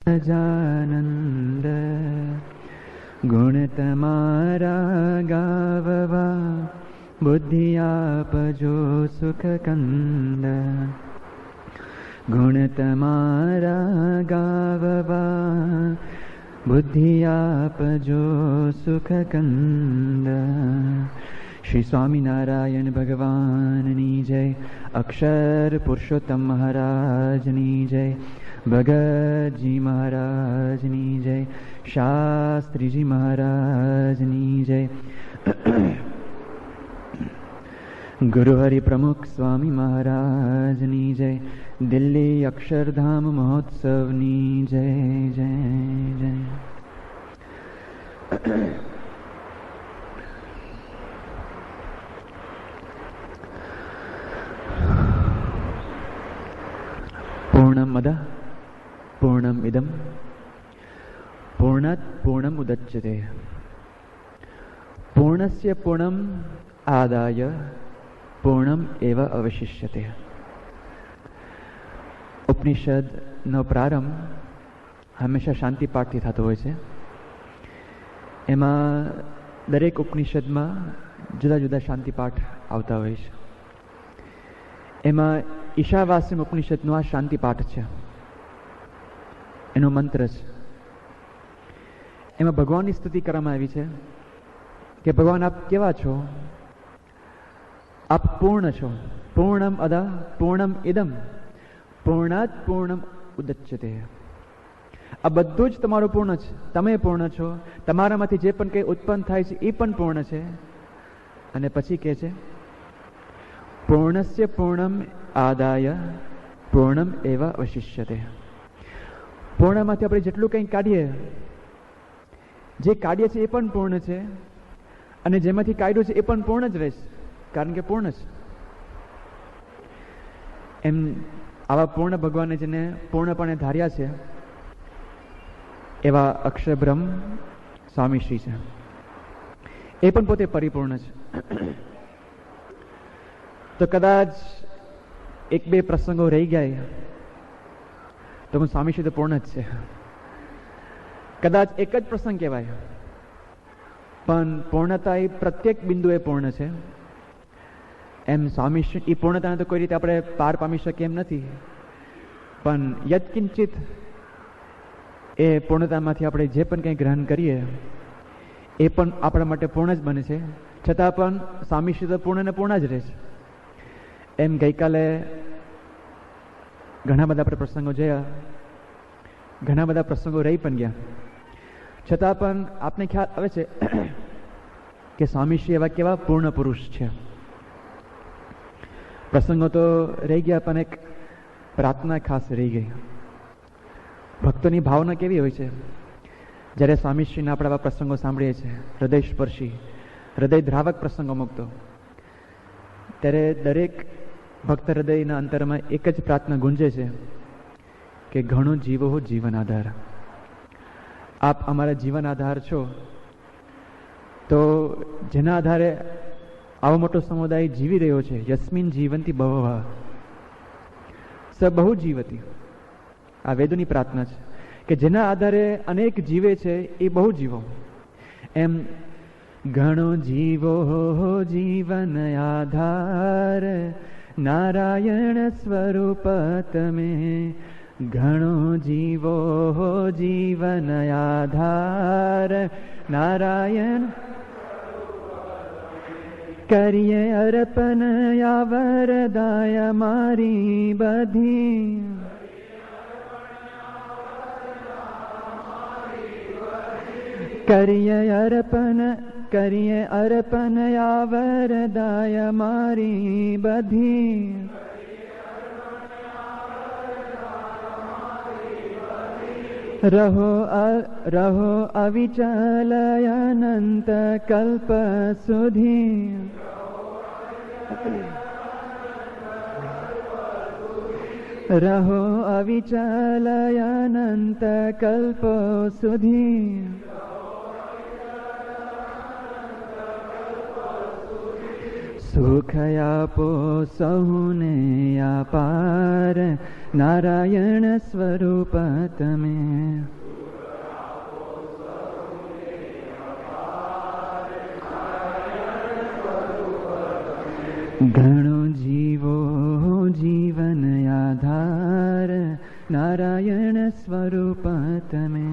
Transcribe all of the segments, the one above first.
સજાનંદ ગુણ તમારા ગાવવા બુદ્ધિ આપજો સુખ કંદ ગુણ તમારા ગાવવા બુદ્ધિ આપજો સુખ કંદ. શ્રી સ્વામિનારાયણ ભગવાનની જય. અક્ષર પુરુષોત્તમ મહારાજની જય. ભગતજી મહારાજની જય. શાસ્ત્રીજી મહારાજની જય. ગુરુહરિ પ્રમુખ સ્વામી મહારાજની જય. દિલ્હી અક્ષરધામ મહોત્સવની જય જય જય. પૂર્ણમદ પૂર્ણમિદં પૂર્ણાત પૂર્ણમુદચ્યતે પૂર્ણસ્ય પૂર્ણમ આદાય પૂર્ણમ એવ અવશિષ્યતે. ઉપનિષદનો પ્રારંભ હંમેશા શાંતિ પાઠથી થતો હોય છે. એમાં દરેક ઉપનિષદમાં જુદા જુદા શાંતિ પાઠ આવતા હોય છે. એમાં ઈશાવાસ્યમ ઉપનિષદનો આ શાંતિ પાઠ છે, એનો મંત્ર છે. એમાં ભગવાનની સ્તુતિ કરવામાં આવી છે કે ભગવાન આપ કેવા છો? આપ પૂર્ણ છો. પૂર્ણમ અદા પૂર્ણમ ઇદમ પૂર્ણાત પૂર્ણમ ઉદચ્યતે. આ બધું જ તમારું પૂર્ણ છે. તમે પૂર્ણ છો. તમારામાંથી જે પણ કંઈ ઉત્પન્ન થાય છે એ પણ પૂર્ણ છે. અને પછી કહે છે પૂર્ણસ્ય પૂર્ણમ આદાય પૂર્ણમ એવ અવશિષ્યતે. પૂર્ણમાંથી આપણે જેટલું કંઈ કાઢીએ, જે કાઢીએ છીએ એ પણ પૂર્ણ છે, અને જેમાંથી કાઢ્યું છે એ પણ પૂર્ણ જ રહેશે, કારણ કે પૂર્ણ છે. એમ આવા પૂર્ણ ભગવાને જેને પૂર્ણપણે ધાર્યા છે એવા અક્ષરબ્રહ્મ સ્વામીશ્રી છે. એ પણ પોતે પરિપૂર્ણ છે. તો કદાચ એક બે પ્રસંગો રહી ગયા તો હું સ્વામીશ્રી તો પૂર્ણ જ છે. કદાચ એક જ પ્રસંગ કહેવાય, પણ પૂર્ણતા એ પ્રત્યેક બિંદુએ પૂર્ણ છે. એમ સ્વામીશ્રી એ પૂર્ણતાને તો કોઈ રીતે આપણે પાર પામી શકીએ એમ નથી, પણ યત્કિંચિત એ પૂર્ણતામાંથી આપણે જે પણ કંઈ ગ્રહણ કરીએ એ પણ આપણા માટે પૂર્ણ જ બને છે. છતાં પણ સ્વામીશ્રી તો પૂર્ણ ને પૂર્ણ જ રહે છે. એમ ગઈકાલે ઘણા બધા આપણે પ્રસંગો જોયા, ઘણા બધા પ્રસંગો રહી પણ ગયા, છતાં પણ આપને ખ્યાલ આવે છે કે સ્વામીશ્રી એવા કેવા પૂર્ણ પુરુષ છે. પ્રસંગો તો રહી ગયા, પણ એક પ્રાર્થના ખાસ રહી ગઈ. ભક્તોની ભાવના કેવી હોય છે જ્યારે સ્વામીશ્રીના આપણે આવા પ્રસંગો સાંભળીએ છીએ, હૃદય સ્પર્શી, હૃદય દ્રાવક પ્રસંગો મૂકતો, ત્યારે દરેક ભક્ત હૃદયના અંતરમાં એક જ પ્રાર્થના ગુંજે છે કે ઘણો જીવો હો જીવન આધાર. આપ અમારા જીવન આધાર છો. તો જેના આધારે આવો મોટો સમુદાય જીવી રહ્યો છે, યસ્મિન જીવંતી બહુવા સ બહુ જીવતી. આ વેદોની પ્રાર્થના છે કે જેના આધારે અનેક જીવે છે એ બહુ જીવો. એમ ઘણો જીવો જીવન આધાર નારાયણ સ્વરૂપ તમે. ઘણો જીવો જીવન આધાર નારાયણ કરીએ અર્પણ યા વરદાય મારી બધી. કરીએ અર્પણ યા વરદાય મારી બધી. રહો અવિચલ અનંત કલ્પ સુધી. રહો અવિચલ અનંત કલ્પો સુધી. સુખ આપો સહુને અપાર, નારાયણ સ્વરૂપ તમે. ઘણો જીવો જીવન આધાર, નારાયણ સ્વરૂપ તમે.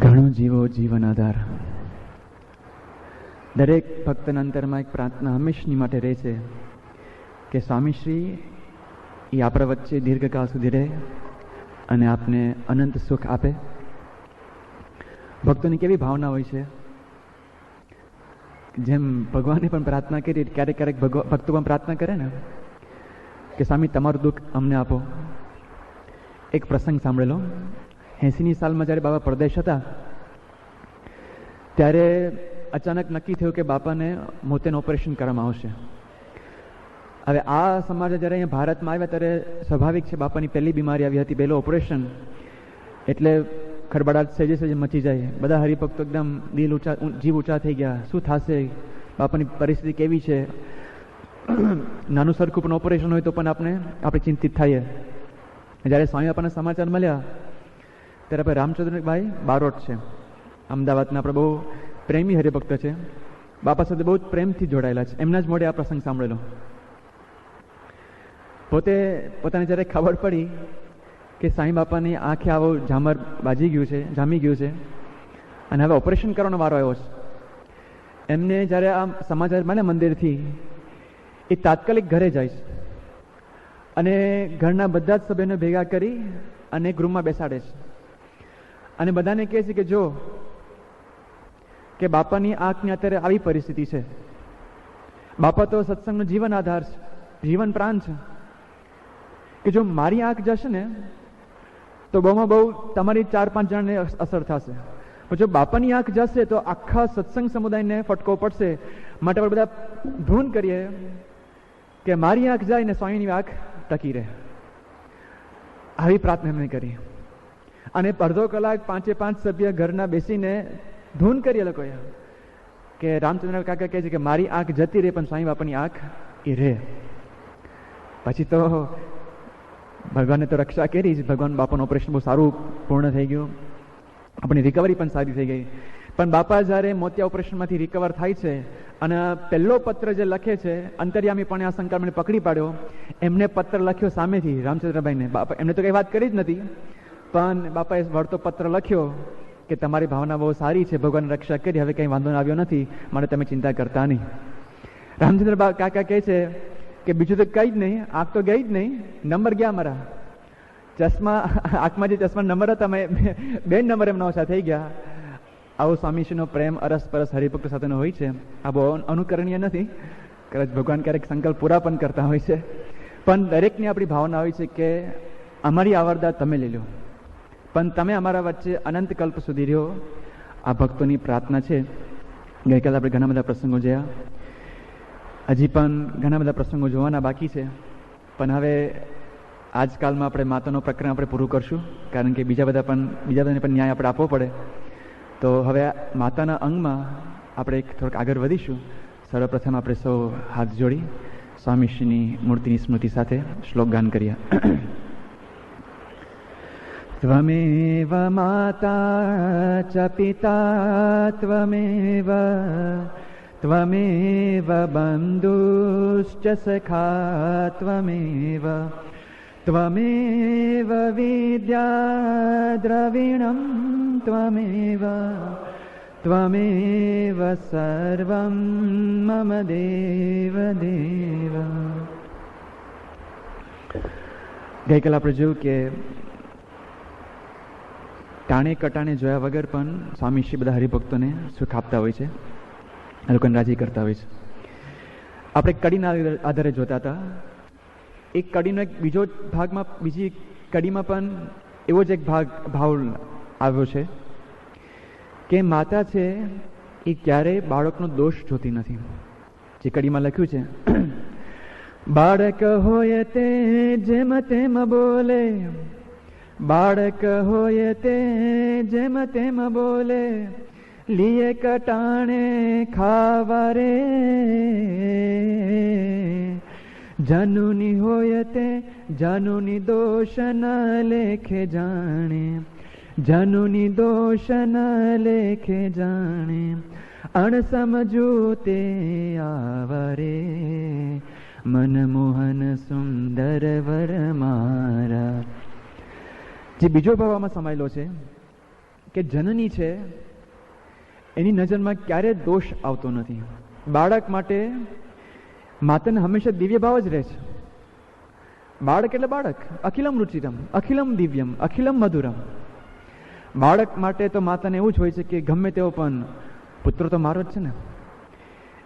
ઘણો જીવો જીવન આધાર. દરેક ભક્તના અંતરમાં એક પ્રાર્થના હંમેશની માટે રહે છે કે સ્વામીશ્રી એ આપણા વચ્ચે દીર્ઘકાળ સુધી રહે અને આપને અનંત સુખ આપે. ભક્તોની કેવી ભાવના હોય છે, જેમ ભગવાને પણ પ્રાર્થના કરી, ક્યારેક ક્યારેક ભક્તો પણ પ્રાર્થના કરે ને કે સ્વામી તમારું દુઃખ અમને આપો. એક પ્રસંગ સાંભળેલો. 80ની સાલમાં જ્યારે બાબા પરદેશ હતા ત્યારે અચાનક નક્કી થયું કે બાપાને મોતેનું ઓપરેશન કરવામાં આવશે. હવે આ સમાજે જ્યારે અહીંયા ભારતમાં આવ્યા ત્યારે સ્વાભાવિક છે, બાપાની પહેલી બીમારી આવી હતી, પહેલું ઓપરેશન, એટલે ખડબડાટ સહેજે સહેજે મચી જાય. બધા હરિભક્તો એકદમ દિલ ઊંચા, જીવ ઊંચા થઈ ગયા. શું થશે, બાપાની પરિસ્થિતિ કેવી છે. નાનું સરખું પણ ઓપરેશન હોય તો પણ આપણે ચિંતિત થઈએ. જ્યારે સ્વામી બાપાના સમાચાર મળ્યા ત્યારે આપણે રામચંદ્રભાઈ બારોટ છે, અમદાવાદના આપણે બહુ પ્રેમી હરિભક્ત છે, બાપા સાથે બહુ જ પ્રેમથી જોડાયેલા છે. એમના જ મોઢે આ પ્રસંગ સાંભળેલો. પોતાને જ્યારે ખબર પડી કે સાંઈ બાપાની આંખે આવો ઝામર જામી ગયું છે અને હવે ઓપરેશન કરવાનો વારો આવ્યો છે, એમને જ્યારે આ સમાચાર મળ્યા મંદિરથી, એ તાત્કાલિક ઘરે જાય છે અને ઘરના બધા જ સભ્યોને ભેગા કરી અને એક રૂમમાં બેસાડે છે અને બધાને કહે છે કે જો કે બાપાની આંખની અત્યારે આવી પરિસ્થિતિ છે, બાપા તો સત્સંગનો જીવન આધાર છે, જીવન પ્રાણ છે, કે જો મારી આંખ જશે ને તો બહુમાં બહુ તમારી 4-5 જણને અસર થશે, પણ જો બાપાની આંખ જશે તો આખા સત્સંગ સમુદાયને ફટકો પડશે. માટે આપણે બધા ધૂન કરીએ કે મારી આંખ જાય ને સ્વામીની આંખ ટકી રહે. આવી પ્રાર્થના એમણે કરી અને અડધો કલાક 5 સભ્ય ઘરના બેસીને ધૂન કરીએ લોકોએ કે રામચંદ્ર કાકા કહે છે કે મારી આંખ જતી રહે પણ સ્વામી બાપાની આંખ એ રહે. પછી તો ભગવાને તો રક્ષા કરી જ. ભગવાન બાપાનું ઓપરેશન બહુ સારું પૂર્ણ થઈ ગયું, આપણી રિકવરી પણ સારી થઈ ગઈ. પણ બાપા જ્યારે મોતિયા ઓપરેશનમાંથી રિકવર થાય છે અને પહેલો પત્ર જે લખે છે, અંતર્યામી પણ આ સંક્રમણને પકડી પાડ્યો, એમને પત્ર લખ્યો સામેથી રામચંદ્રભાઈને. બાપા એમને તો કંઈ વાત કરી જ નથી, પણ બાપાએ વળતો પત્ર લખ્યો કે તમારી ભાવના બહુ સારી છે, ભગવાન રક્ષા કરી, હવે કંઈ વાંધો આવ્યો નથી, માટે તમે ચિંતા કરતા નહીં. રામચંદ્ર કાકા કહે છે કે બીજું તો કંઈ જ નહીં, આંખ તો ગઈ જ નહીં, નંબર ગયા મારા ચશ્મા, આંખમાં જે ચશ્મા નંબર હતા 2 નંબર એમના ઓછા થઈ ગયા. આવો સ્વામીશ્રીનો પ્રેમ અરસપરસ હરિભક્ત સાથેનો હોય છે. આ બહુ અનુકરણીય નથી, કદાચ ભગવાન ક્યારેક સંકલ્પ પૂરા પણ કરતા હોય છે, પણ દરેકની આપણી ભાવના હોય છે કે અમારી આવરદા તમે લઈ લો, પણ તમે અમારા વચ્ચે અનંત કલ્પ સુધી રહ્યો. આ ભક્તોની પ્રાર્થના છે. ગઈકાલે આપણે ઘણા બધા પ્રસંગો જોયા, હજી પણ ઘણા બધા પ્રસંગો જોવાના બાકી છે, પણ હવે આજકાલમાં આપણે માતાનો પ્રકરણ આપણે પૂરું કરશું, કારણ કે બીજા બધાને પણ ન્યાય આપણે આપવો પડે. તો હવે માતાના અંગમાં આપણે થોડુંક આગળ વધીશું. સર્વપ્રથમ આપણે સૌ હાથ જોડી સ્વામીશ્રીની મૂર્તિની સ્મૃતિ સાથે શ્લોક ગાન કરીએ. ત્વમેવ માતા ચ પિતા ત્વમેવ બંધુશ્ચ સખા ત્વમેવ વિદ્યા દ્રવિણમ ત્વમેવ સર્વં મમ દેવ દેવ. ગઈકાલે આપણે જોયું કે ટાણે કટાણે જોયા વગર પણ સ્વામીશ્રી બધા હરિભક્તોને સુખ આપતા હોય છે, આ લોકોને રાજી કરતા હોય છે. આપણે કડીના આધારે જોતા હતા. એક કડીનો એક બીજી કડીમાં પણ એવો જ એક ભાવ આવ્યો છે કે માતા છે એ ક્યારેય બાળકનો દોષ જોતી નથી. જે કડીમાં લખ્યું છે, બાળક હોય તે જેમ તેમ બોલે, બાળક હોય તે જેમ તેમ બોલે, લીએ કટાણે ખાવા રે. જનુની હોય તે જનુની દોષ ન લેખે જાણે, જનુની દોષ ન લેખે જાણે. અણસમજુ તે આવરે, મનમોહન સુંદર વર મારા. જે બીજો ભાવ આમાં સમાયેલો છે કે જનની છે એની નજરમાં ક્યારે દોષ આવતો નથી. બાળક માટે માતાને હંમેશા દિવ્ય ભાવ જ રહે છે. બાળક એટલે બાળક, અખિલમ રુચિરમ, અખિલમ દિવ્યમ, અખિલમ મધુરમ. બાળક માટે તો માતાને એવું જ હોય છે કે ગમે તેવો પણ પુત્ર તો મારો જ છે ને.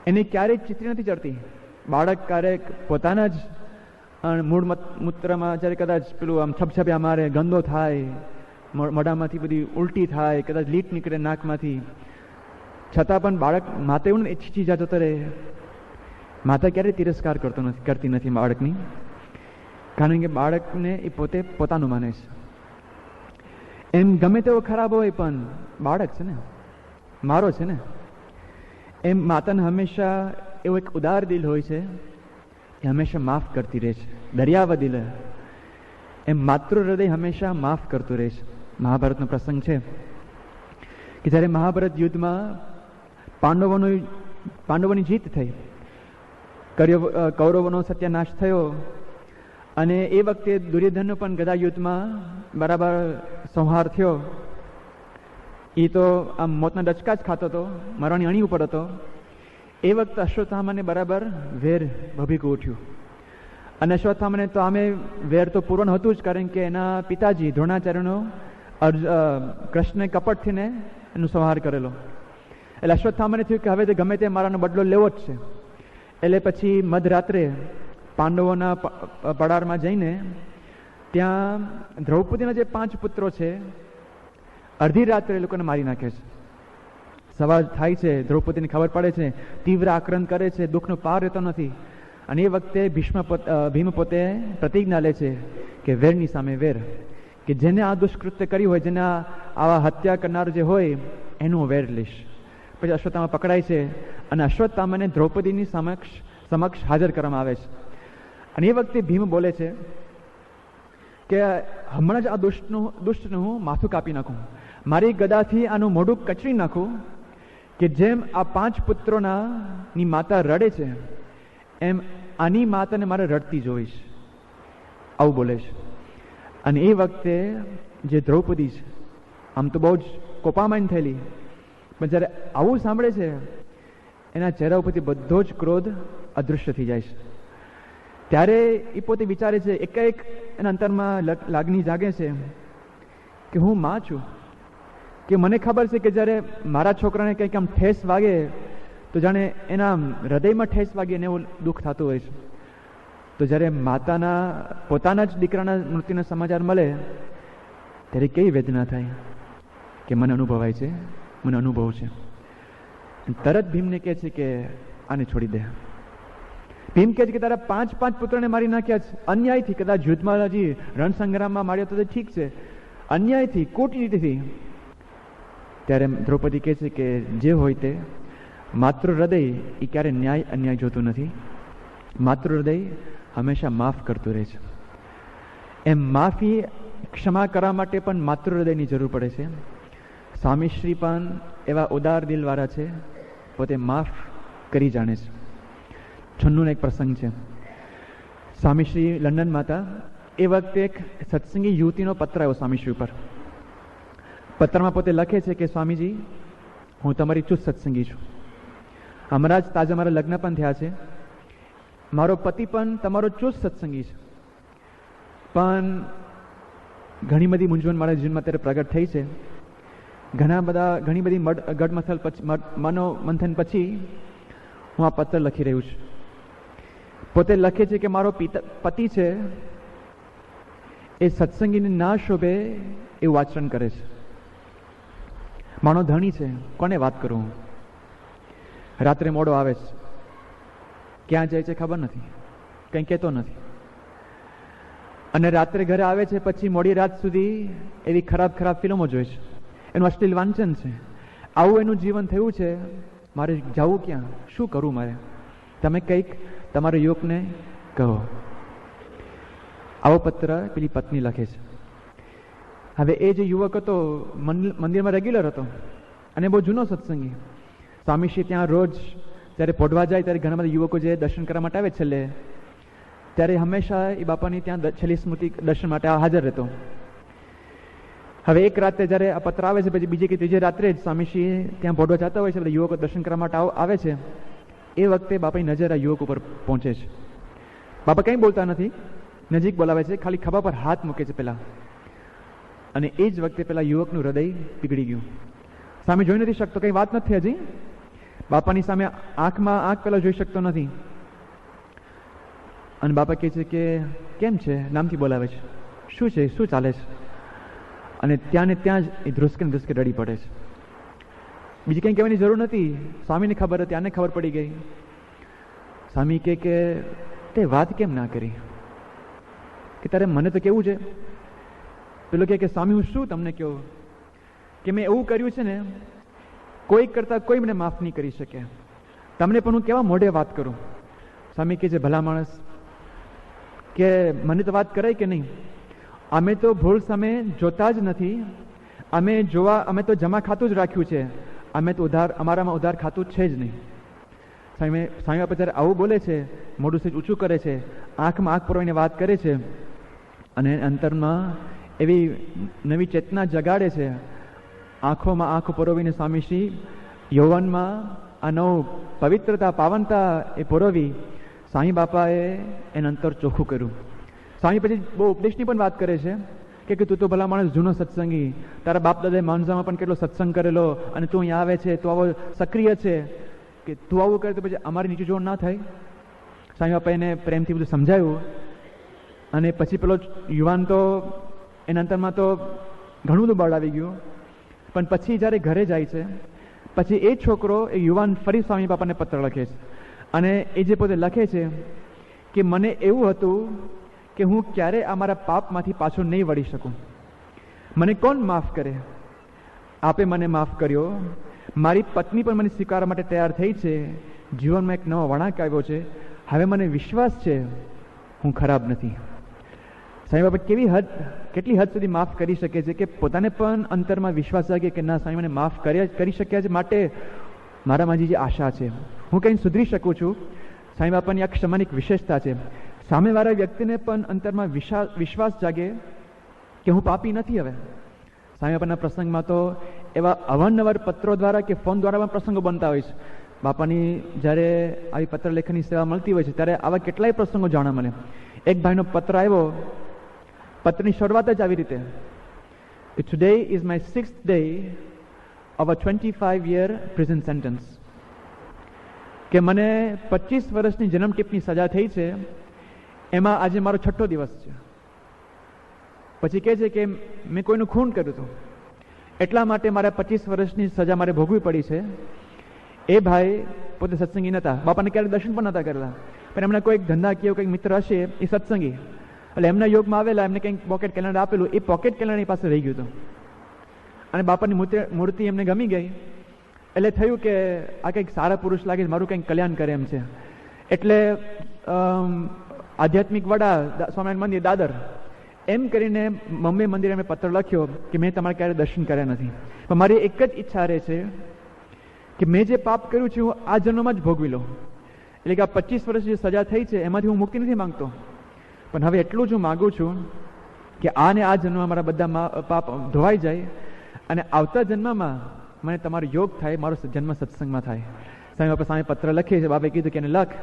એની ક્યારેય ચિત્રી નથી ચડતી. બાળક ક્યારેક પોતાના જ મૂળ મૂત્રમાં જ્યારે કદાચ પેલું આમ છપછપ્યા મારે, ગંદો થાય, મોઢામાંથી બધી ઉલટી થાય, કદાચ લીટ નીકળે નાકમાંથી, છતાં પણ બાળક માતા એવું ઈચ્છી જતો રહે. માતા ક્યારેય તિરસ્કાર કરતી નથી બાળકની, કારણ કે બાળકને એ પોતે પોતાનું માને છે. એમ ગમે તેવો ખરાબ હોય પણ બાળક છે ને, મારો છે ને. એમ માતાને હંમેશા એવું એક ઉદાર દિલ હોય છે, એ હંમેશા માફ કરતી રહે છે. દરિયાવા દિલ. એમ માતૃ હૃદય હંમેશા માફ કરતું રહે છે. મહાભારતનો પ્રસંગ છે કે જ્યારે મહાભારત યુદ્ધમાં પાંડવોની જીત થઈ, કૌરવોનો સત્યાનાશ થયો, અને એ વખતે દુર્યોધનનો પણ ગદા યુદ્ધમાં બરાબર સંહાર થયો. એ તો આમ મોતના ડચકા જ ખાતો હતો, મરવાની અણી ઉપર હતો. એ વખતે અશ્વત્થામાને બરાબર વેર ભભીકું ઉઠ્યું. અને અશ્વત્થામાને તો આમે વેર તો પૂર્ણ હતું જ, કારણ કે એના પિતાજી દ્રોણાચાર્યનો કૃષ્ણે કપટથીને એનો સંહાર કરેલો. એટલે અશ્વત્થામાને થયું કે હવે તો ગમે તે મારાનો બદલો લેવો જ છે. એટલે પછી મધરાત્રે પાંડવોના પડારમાં જઈને ત્યાં દ્રૌપદીના જે 5 પુત્રો છે, અડધી રાત્રે એ લોકોને મારી નાખે છે. સવાર થાય છે, દ્રૌપદીને ખબર પડે છે, તીવ્ર આક્રંદ કરે છે, દુઃખનો પાર રહેતો નથી. અને એ વખતે ભીમ પોતે પ્રતિજ્ઞા લે છે કે વેરની સામે વેર, કે જેને આ દુષ્કૃત્ય કર્યું હોય, જેને આવા હત્યા કરનાર જે હોય એનું વેર લઈશ. પછી અશ્વત્થામા પકડાય છે અને અશ્વત્થામાને દ્રૌપદીની સમક્ષ હાજર કરવામાં આવે છે. અને એ વખતે ભીમ બોલે છે કે હમણાં જ આ દુષ્ટનું હું માથું કાપી નાખું, મારી ગદાથી આનું મોઢું કચરી નાખું, કે જેમ આ 5 પુત્રોની માતા રડે છે એમ આની માતાને મારે રડતી જોઈશ. આવું બોલે છે. અને એ વખતે જે દ્રૌપદી છે, આમ તો બહુ જ કોપામાન થયેલી, પણ જ્યારે આવું સાંભળે છે એના ચહેરા ઉપરથી બધો જ ક્રોધ અદૃશ્ય થઈ જાય છે. ત્યારે એ પોતે વિચારે છે, એકાએક એના અંતરમાં લાગણી જાગે છે કે હું માં છું, કે મને ખબર છે કે જ્યારે મારા છોકરાને કંઈક આમ ઠેસ વાગે તો જાણે એના હૃદયમાં ઠેસ વાગે ને એવું દુઃખ થતું હોય છે. તો જ્યારે પોતાના જ દીકરાના મૃત્યુના સમાચાર મળે ત્યારે કેવી વેદના થાય કે મને અનુભવાય છે, મને અનુભવ છે. તરત ભીમને કહે છે કે આને છોડી દે. ભીમ કહે છે કે તારા 5 પુત્રોને મારી નાખ્યા છે અન્યાયથી. કદાચ યુદ્ધમાં હજી રણસંગ્રામમાં માર્યો તો ઠીક છે, અન્યાયથી, ખોટી રીતેથી. ત્યારે દ્રૌપદી કહે છે કે જે હોય તે, માતૃ હૃદય એ ક્યારે ન્યાય અન્યાય જોતું નથી. માતૃ હૃદય હંમેશા માફ કરતું રહે છે. એમ માફી, ક્ષમા કરવા માટે પણ માતૃ હૃદયની જરૂર પડે છે. સ્વામીશ્રી પણ એવા ઉદાર દિલવાળા છે, પોતે માફ કરી જાણે છે. 96 એક પ્રસંગ છે. સ્વામીશ્રી લંડનમાં હતા. એ વખતે એક સત્સંગી યુવતીનો પત્ર આવ્યો સ્વામીશ્રી ઉપર. પત્રમાં પોતે લખે છે કે સ્વામીજી, હું તમારી ચુસ્ત સત્સંગી છું. હમણાં જ તાજા મારા લગ્ન પણ થયા છે. મારો પતિ પણ તમારો ચુસ્ત સત્સંગી છે, પણ ઘણી બધી મૂંઝવણ મારા જીવનમાં અત્યારે પ્રગટ થઈ છે. ઘણી બધી મનોમંથન પછી હું આ પત્ર લખી રહ્યું છું. પોતે લખે છે કે મારો પતિ છે એ સત્સંગીને ના શોભે એવું આચરણ કરે છે. મારો ધણી છે, કોને વાત કરું? રાત્રે મોડો આવે છે, ક્યાં જાય છે ખબર નથી, કંઈ કહેતો નથી. અને રાત્રે ઘરે આવે છે, પછી મોડી રાત સુધી એવી ખરાબ ખરાબ ફિલ્મો જોઈ છે, એનું અશ્લીલ વાંચન છે. આવું એનું જીવન થયું છે. મારે જવું ક્યાં, શું કરવું મારે? તમે કંઈક તમારા યુવકને કહો. આવો પત્ર પેલી પત્ની લખે છે. હવે એ જે યુવક હતો મંદિરમાં રેગ્યુલર હતો અને બહુ જૂનો સત્સંગી. સ્વામીશ્રી ત્યાં રોજ જ્યારે પોઢવા જાય ત્યારે ઘણા બધા યુવકો જે દર્શન કરવા માટે આવે છેલ્લે, ત્યારે હંમેશા એ બાપાની ત્યાં છેલ્લી સ્મૃતિ દર્શન માટે હાજર રહેતો. હવે એક રાતે જ્યારે આ પત્ર આવે છે, પછી બીજી કે ત્રીજી રાત્રે જ સ્વામીશ્રી ત્યાં પોઢવા જતા હોય છે, બધા યુવકો દર્શન કરવા માટે આવે છે. એ વખતે બાપાની નજર આ યુવક ઉપર પહોંચે છે. બાપા કંઈ બોલતા નથી, નજીક બોલાવે છે, ખાલી ખભા પર હાથ મૂકે છે પેલા. અને એ જ વખતે પેલા યુવકનું હૃદય પીગળી ગયું. સામે જોઈ નથી શકતો, કંઈ વાત નથી હજી. બાપાની સામે આંખમાં આંખ પેલા જોઈ શકતો નથી. અને બાપા કહે છે કે કેમ છે, નામથી બોલાવે છે, શું છે, શું ચાલે છે? અને ત્યાં ને ત્યાં જ એ ધ્રુસકે રડી પડે છે. બીજી કંઈ કહેવાની જરૂર નથી. સ્વામીને ખબર હતી, આને ખબર પડી ગઈ. સ્વામી કહે કે તે વાત કેમ ના કરી, કે તારે મને તો કેવું છે? પેલો કહે કે સ્વામી હું શું તમને કહું, કે મેં એવું કર્યું છે ને, કોઈ કરતાં કોઈ મને માફ નહીં કરી શકે. તમને પણ હું કેવા મોઢે વાત કરું? સ્વામી કહે છે ભલા માણસ, કે મને તો વાત કરાય કે નહીં? અમે તો ભૂલ સામે જોતા જ નથી. અમે તો જમા ખાતું જ રાખ્યું છે. અમે તો અમારામાં ઉધાર ખાતું છે જ નહીં. સ્વામી બાપા જ્યારે આવું બોલે છે, મોઢું સેજ ઊંચું કરે છે, આંખમાં આંખ પરોવીને વાત કરે છે, અને અંતરમાં એવી નવી ચેતના જગાડે છે. આંખોમાં આંખો પરોવીને સ્વામીશ્રી યૌવનમાં આ નવું પવિત્રતા પાવનતા એ પરોવી સ્વામી બાપાએ એનું અંતર ચોખ્ખું કર્યું. સ્વામી પછી બહુ ઉપદેશની પણ વાત કરે છે કે તું તો ભલા માણસ જૂનો સત્સંગી, તારા બાપ દાદાએ માંજામાં પણ કેટલો સત્સંગ કરેલો, અને તું અહીંયા આવે છે, તું આવો સક્રિય છે, કે તું આવું કરે તો પછી અમારી નીચે જોડ ના થાય. સ્વામી બાપા એને પ્રેમથી બધું સમજાવ્યું. અને પછી પેલો યુવાન તો એના અંતરમાં તો ઘણું બધું બળ આવી ગયું. પણ પછી જ્યારે ઘરે જાય છે, પછી એ છોકરો, એ યુવાન ફરી સ્વામી બાપાને પત્ર લખે છે. અને એ જે પોતે લખે છે કે મને એવું હતું કે હું ક્યારે અમારા પાપમાંથી પાછો નહીં વળી શકું. મને કોણ માફ કરે? આપે મને માફ કર્યો. મારી પત્ની પણ મને સ્વીકારવા માટે તૈયાર થઈ છે. જીવનમાં એક નવો વળાંક આવ્યો છે. હવે મને વિશ્વાસ છે હું ખરાબ નથી. સ્વામી બાપા કેટલી હદ સુધી માફ કરી શકે છે, કે પોતાને પણ અંતરમાં વિશ્વાસ જાગે કે ના, સ્વામી મને માફ કરી શક્યા છે, માટે મારામાં જે આશા છે હું કંઈ સુધરી શકું છું. સ્વામી બાપાની આ ક્ષમાની એક વિશેષતા છે. સામેવાળા વ્યક્તિને પણ અંતરમાં વિશ્વાસ જાગે કે હું પાપી નથી. હવે સ્વામી બાપાના પ્રસંગમાં તો એવા અવારનવાર પત્રો દ્વારા કે ફોન દ્વારા પણ પ્રસંગો બનતા હોય છે. બાપાની જ્યારે આવી પત્ર લેખનની સેવા મળતી હોય છે, ત્યારે આવા કેટલાય પ્રસંગો જાણવા મળે. એક ભાઈનો પત્ર આવ્યો. પત્રની શરૂઆત જ આવી રીતે, today is my 6th day of a 25-year prison sentence. કે મને 25 વર્ષની જન્મ ટીપની સજા થઈ છે, એમાં આજે મારો 6ઠ્ઠો દિવસ છે. પછી કહે છે કે મેં કોઈનું ખૂન કર્યું હતું, એટલા માટે મારે 25 વર્ષની સજા મારે ભોગવી પડી છે. એ ભાઈ પોતે સત્સંગી નહોતા, બાપાને ક્યારેક દર્શન પણ નહોતા કરેલા, પણ એમના કોઈક ધંધાકીય કંઈક મિત્ર હશે એ સત્સંગી, એટલે એમના યોગમાં આવેલા, એમને કંઈક પોકેટ કેલેન્ડર આપેલું, એ પોકેટ કેલેન્ડર પાસે રહી ગયું હતું. અને બાપાની મૂર્તિ એમને ગમી ગઈ, એટલે થયું કે આ કંઈક સારા પુરુષ લાગે છે, મારું કંઈક કલ્યાણ કરે એમ છે. એટલે આધ્યાત્મિક વડા સ્વામિનારાયણ મંદિર દાદર એમ કરીને બોમ્બે મંદિરે મેં પત્ર લખ્યો કે મેં તમારે ક્યારે દર્શન કર્યા નથી, પણ મારી એક જ ઈચ્છા રહે છે કે મેં જે પાપ કર્યું છે હું આ જન્મમાં જ ભોગવી લઉં. એટલે કે આ 25 વર્ષ જે સજા થઈ છે એમાંથી હું મુક્તિ નથી માંગતો, પણ હવે એટલું જ હું માગું છું કે આ ને આ જન્મમાં મારા બધા પાપ ધોવાઈ જાય, અને આવતા જન્મમાં મને તમારો યોગ થાય, મારો જન્મ સત્સંગમાં થાય. સ્વામી બાપા સામે પત્ર લખે છે. બાપાએ કીધું કે એને લખ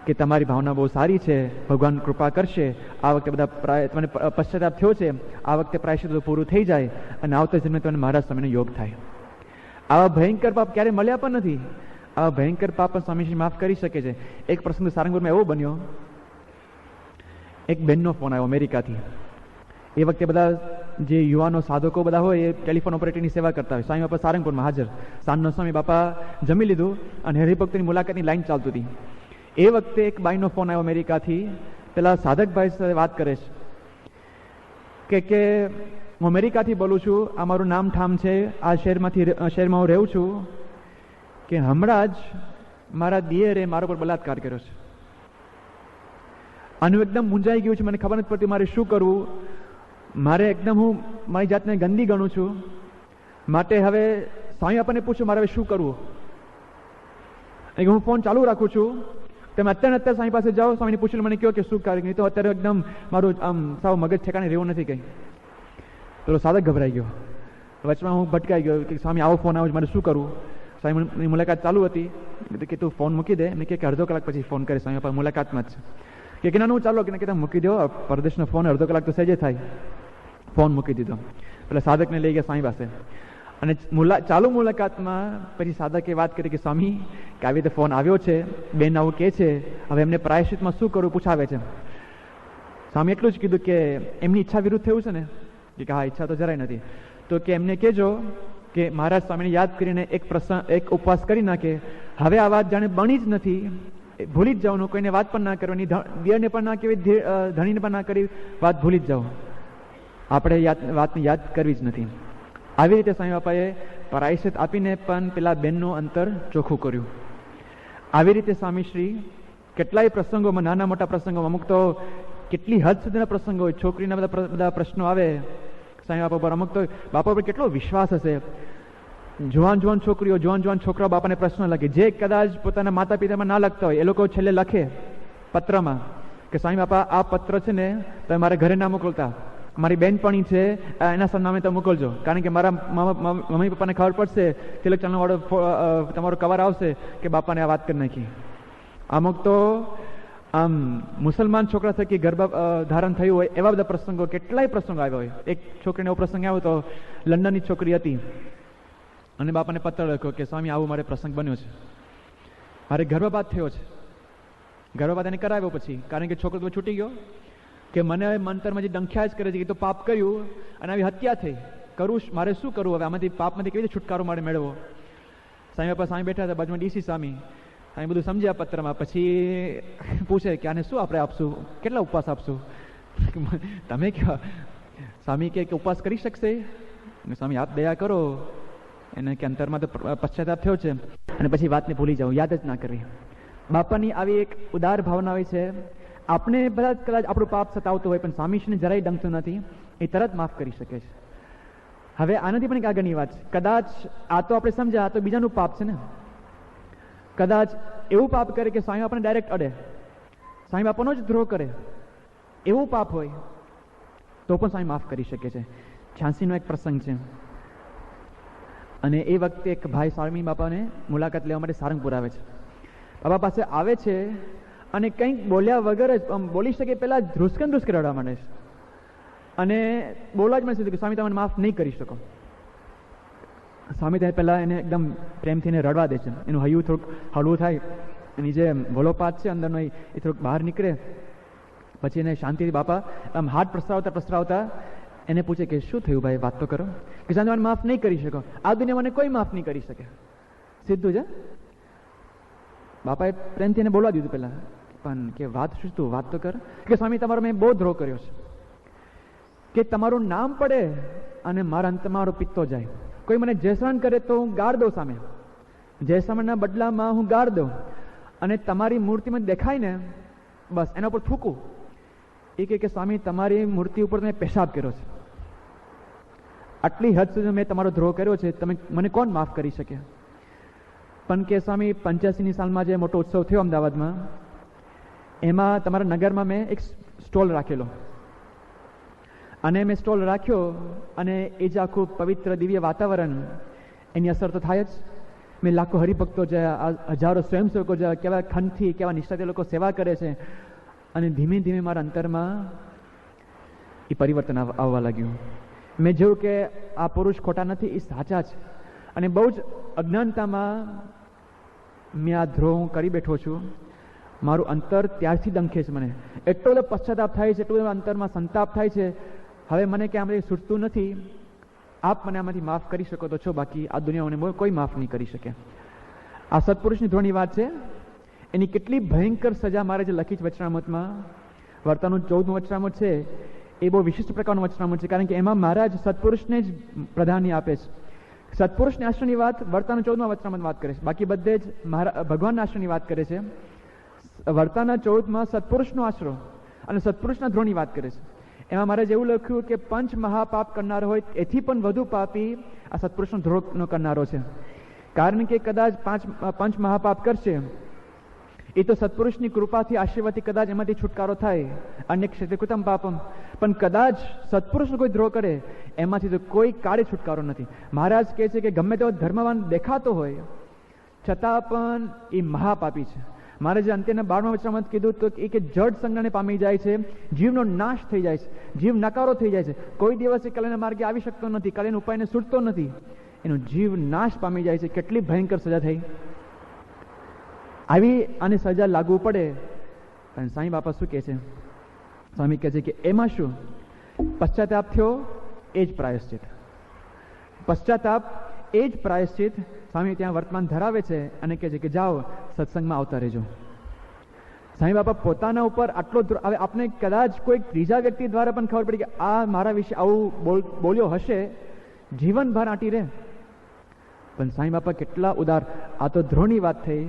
કે તમારી ભાવના બહુ સારી છે, ભગવાન કૃપા કરશે, આ વખતે બધા તમને પશ્ચાતાપ થયો છે, આ વખતે પ્રાયશ્ચિત પૂરું થઈ જાય, અને આવતા જન્મે તમને મારા સ્વામીનો યોગ થાય. આવા ભયંકર પાપ ક્યારે મળ્યા પણ નથી. આવા ભયંકર પાપ પણ સ્વામીજી માફ કરી શકે છે. એક પ્રસંગ સારંગપુરમાં એવો બન્યો, એક બેનનો ફોન આવ્યો અમેરિકાથી. એ વખતે બધા જે યુવાનો સાધકો બધા હોય એ ટેલિફોન ઓપરેટરની સેવા કરતા હોય. સ્વામી બાપા સારંગપુરમાં હાજર. સાંજનો સ્વામી બાપા જમી લીધું અને હરિભક્તની મુલાકાતની લાઈન ચાલતી હતી. એ વખતે એક બાઈનો ફોન આવ્યો અમેરિકાથી. પેલા સાધકભાઈ સાથે વાત કરે છે. કે હું અમેરિકાથી બોલું છું, આ મારું નામ ઠામ છે, આ શહેરમાં હું રહું છું, કે હમણાં જ મારા દિયરે મારા પર બલાત્કાર કર્યો છે. આનું એકદમ મૂંઝાઈ ગયું છે, મને ખબર નથી પડતી મારે શું કરવું. મારે એકદમ હું મારી જાતને ગંદી ગણું છું, માટે હવે સ્વામી આપણને પૂછું મારે હવે શું કરવું. હું ફોન ચાલુ રાખું છું, તમે અત્યારે સ્વામી પાસે જાઓ, સ્વામીને પૂછ્યું મને કહો કે શું કાર્ય. નહીં તો અત્યારે એકદમ મારું આમ સાવ મગજ ઠેકાણે રહેવું નથી કંઈ. પેલો સાદક ગભરાઈ ગયો, વચમાં હું ભટકાઈ ગયો કે સ્વામી આવો ફોન આવ્યો, મારે શું કરવું. સ્વામીની મુલાકાત ચાલુ હતી કે તું ફોન મૂકી દે. એમને કે અડધો કલાક પછી ફોન કરે, સ્વામી પર મુલાકાતમાં જ છે. કે ના હું ચાલો કે તમે મૂકી દો, પરદેશનો ફોન અડધો કલાક તો સહેજે થાય. ફોન મૂકી દીધો. પેલા સાધકને લઈ ગયા સ્વામી પાસે, અને ચાલુ મુલાકાતમાં પછી સાધકે વાત કરી કે સ્વામી કે આવી રીતે ફોન આવ્યો છે, બેન આવું કહે છે, હવે એમને પ્રાયશ્ચિતમાં શું કરવું પૂછાવે છે. સ્વામી એટલું જ કીધું કે એમની ઈચ્છા વિરુદ્ધ થયું છે ને, કે હા ઈચ્છા તો જરાય નથી, તો કે એમને કહેજો કે મહારાજ સ્વામીને યાદ કરીને એક ઉપવાસ કરી નાખે. હવે આ વાત જાણે બની જ નથી, ભૂલી જ જવાનું, કોઈને વાત પણ ના કરવાની, દિયરને પણ ના કહેવી, ધણીને પણ ના કરી, વાત ભૂલી જ જાઓ, આપણે વાતને યાદ કરવી જ નથી. આવી રીતે સ્વામી બાપાએ પ્રાયશ્ચિત આપીને પણ પેલા બેનનું અંતર ચોખ્ખું કર્યું. આવી રીતે સ્વામીશ્રી કેટલાય પ્રસંગોમાં, નાના મોટા પ્રસંગોમાં, અમુક તો કેટલી હદ સુધીના પ્રસંગો હોય, છોકરીના બધા પ્રશ્નો આવે સ્વામી બાપા પર, અમુક તો બાપા પર કેટલો વિશ્વાસ હશે. જુવાન છોકરીઓ, જુવાન છોકરાઓ બાપાને પ્રશ્ન લખે, જે કદાચ પોતાના માતા પિતામાં ના લખતા હોય, એ લોકો છેલ્લે લખે પત્રમાં કે સ્વામી બાપા આ પત્ર છે ને તમે મારે ઘરે ના મોકલતા, મારી બેનપણી છે એના સરનામે તમે મોકલજો, કારણ કે મારા મમ્મી પપ્પાને ખબર પડશે, તિલક ચાલનો વાળો તમારો કવર આવશે કે બાપાને આ વાત કરી નાખી. અમુક તો આમ મુસલમાન છોકરા થકી ગર્ભ ધારણ થયું હોય એવા બધા પ્રસંગો, કેટલાય પ્રસંગો આવ્યા હોય. એક છોકરીને એવો પ્રસંગ આવ્યો તો લંડનની છોકરી હતી, અને બાપાને પત્ર લખ્યો કે સ્વામી આવું મારે પ્રસંગ બન્યો છે, મારે ગર્ભપાત થયો છે. ગર્ભપાત એને કરાવ્યો પછી, કારણ કે છોકરો તો છૂટી ગયો કે મને મંતરમાં જે ડંખ્યા જ કરે છે, એ તો પાપ કર્યું અને આવી હત્યા થઈ, કરું મારે શું કરવું હવે, આમાંથી પાપમાંથી કેવી રીતે છુટકારો મારે મેળવો. સ્વામી બાપા સામે બેઠા હતા, બાજુમાં ડીસી સ્વામી, સામે બધું સમજ્યા પત્રમાં. પછી પૂછે કે આને શું આપણે આપશું, કેટલા ઉપવાસ આપશું. તમે કહો, સ્વામી કે ઉપવાસ કરી શકશે. સ્વામી આપ દયા કરો, એને કે અંતરમાં તો પશ્ચાતાપ થયો છે, અને પછી વાતને ભૂલી જાઓ, યાદ જ ના કરવી. બાપાની આવી એક ઉદાર ભાવના હોય છે. આપણે બધા કદાચ આપણું પાપ સતાવતું હોય, પણ સ્વામીશ્રીને જરાય ડંકતું નથી, એ તરત માફ કરી શકે છે. હવે આનાથી પણ એક આગળની વાત છે, કદાચ આ તો આપણે સમજ્યા આ તો બીજાનું પાપ છે ને, કદાચ એવું પાપ કરે કે સ્વામી બાપાને ડાયરેક્ટ અડે, સ્વામી બાપાનો જ દ્રોહ કરે, એવું પાપ હોય તો પણ સ્વામી માફ કરી શકે છે. ઝાંસીનો એક પ્રસંગ છે, અને એ વખતે એક ભાઈ સ્વામી બાપાને મુલાકાત લેવા માટે સારંગપુર આવે છે. બાપા પાસે આવે છે અને કંઈક બોલ્યા વગર જ બોલી શકે પહેલાં ધ્રુસકે રડવા માંડે છે, અને બોલવા જ મને કે સ્વામી તમે માફ નહીં કરી શકો. સ્વામી ત્યાં પહેલાં એને એકદમ પ્રેમથી એને રડવા દે છે, એનું હૈયું થોડુંક હળવું થાય, એની જે ભોલોપાત છે અંદરનો એ થોડુંક બહાર નીકળે. પછી એને શાંતિથી બાપા આમ હાથ પ્રસરાવતા એને પૂછે કે શું થયું ભાઈ, વાત તો કરો. કે સ્વામી મને માફ નહીં કરી શકો, આ દુનિયા મને કોઈ માફ નહીં કરી શકે. સીધું છે. બાપાએ પ્રેમથી એને બોલવા દીધું પહેલાં, પણ કે વાત શું તું, વાત તો કર. કે સ્વામી તમારો મેં બહુ દ્રોહ કર્યો છે, કે તમારું નામ પડે અને મારા અંતમાં મારો પિત્તો જાય. કોઈ મને જયશ્રવણ કરે તો હું ગાળ દઉં સામે, જયશ્રવણના બદલામાં હું ગાળ દઉં, અને તમારી મૂર્તિ મને દેખાય ને બસ એના ઉપર થૂકું. એ કે સ્વામી તમારી મૂર્તિ ઉપર મેં પેશાબ કર્યો છે, આટલી હદ સુધી મેં તમારો દ્રોહ કર્યો છે, તમે મને કોણ માફ કરી શકે. પણ કે સ્વામી 85ની સાલમાં જે મોટો ઉત્સવ થયો અમદાવાદમાં, એમાં તમારા નગરમાં મેં એક સ્ટોલ રાખેલો, અને મેં સ્ટોલ રાખ્યો, અને એ જે આખું પવિત્ર દિવ્ય વાતાવરણ, એની અસર તો થાય જ. મેં લાખો હરિભક્તો છે, હજારો સ્વયંસેવકો છે, કેવા ખંડથી કેવા નિષ્ઠાથી લોકો સેવા કરે છે, અને ધીમે ધીમે મારા અંતરમાં એ પરિવર્તન આવવા લાગ્યું. મેં જોયું કે આ પુરુષ ખોટા નથી, એ સાચા છે, અને બહુ જ અજ્ઞાનતામાં મેં આ દ્રોહ હું કરી બેઠો છું. મારું અંતર ત્યારથી ડંખે છે, મને એટલો બધો પશ્ચાતાપ થાય છે, એટલો બધો અંતરમાં સંતાપ થાય છે. હવે મને કે આમાંથી છૂટતું નથી, આપ મને આમાંથી માફ કરી શકો તો છો, બાકી આ દુનિયાને કોઈ માફ નહીં કરી શકે. આ સત્પુરુષની ધ્રોની વાત છે. એની કેટલી ભયંકર સજા મારે જે લખી છે વચનામૃતમાં, વર્તાનું 14મું વચનામૃત છે, એ બહુ વિશિષ્ટ પ્રકારનું વચનામું છે, કારણ કે એમાં મહારાજ સત્પુરુષને જ પ્રાધાન્ય આપે છે. સત્પુરુષના આશ્રયની વાત વર્તાના 14માં વચનામાં વાત કરે છે, બાકી બધે જ ભગવાનના આશ્રયની વાત કરે છે. વર્તાના 14માં સત્પુરુષનો આશરો અને સત્પુરુષના ધ્રોની વાત કરે છે. એમાં મહારાજ એવું લખ્યું કે પંચ મહાપાપ કરનારો હોય એથી પણ વધુ પાપી આ સત્પુરુષનો ધ્રોનો કરનારો છે. કારણ કે કદાચ પંચ મહાપાપ કરશે એ તો સત્પુરુષની કૃપાથી આશીર્વાદથી કદાચ એમાંથી છુટકારો થાય, અન્ય ક્ષેત્રે કૃતમ પાપમ, પણ કદાચ સત્પુરુષનો કોઈ દ્રોહ કરે એમાંથી તો કોઈ કાળે છુટકારો નથી. મહારાજ કહે છે કે ગમે તેવો ધર્મવાન દેખાતો હોય છતાં પણ એ મહાપાપી છે. મહારાજે અંત્યના 12મા વચનામાં કીધું તો કે જડ સંજ્ઞાને પામી જાય છે, જીવનો નાશ થઈ જાય છે, જીવ નકારો થઈ જાય છે, કોઈ દિવસ એ કલ્યાણના માર્ગે આવી શકતો નથી, કલ્યાણ ઉપાયને છૂટતો નથી, એનો જીવ નાશ પામી જાય છે. કેટલી ભયંકર સજા થઈ! આવી આની સજા લાગુ પડે. પણ સ્વામી બાપા શું કહે છે? સ્વામી કહે છે કે એમાં શું? પશ્ચાતાપ થયો એ જ પ્રાયશ્ચિત. પશ્ચાતાપ એ જ પ્રાયશ્ચિત. સ્વામી ત્યાં વર્તમાન ધરાવે છે અને કહે છે કે જાઓ સત્સંગમાં આવતા રહેજો. સ્વામી બાપા પોતાના ઉપર આટલો, હવે આપણે કદાચ કોઈ ત્રીજા વ્યક્તિ દ્વારા પણ ખબર પડી કે આ મારા વિશે આવું બોલ્યો હશે, જીવનભર આંટી રહે. પણ સ્વામી બાપા કેટલા ઉદાર! આ તો ધ્રોની વાત થઈ,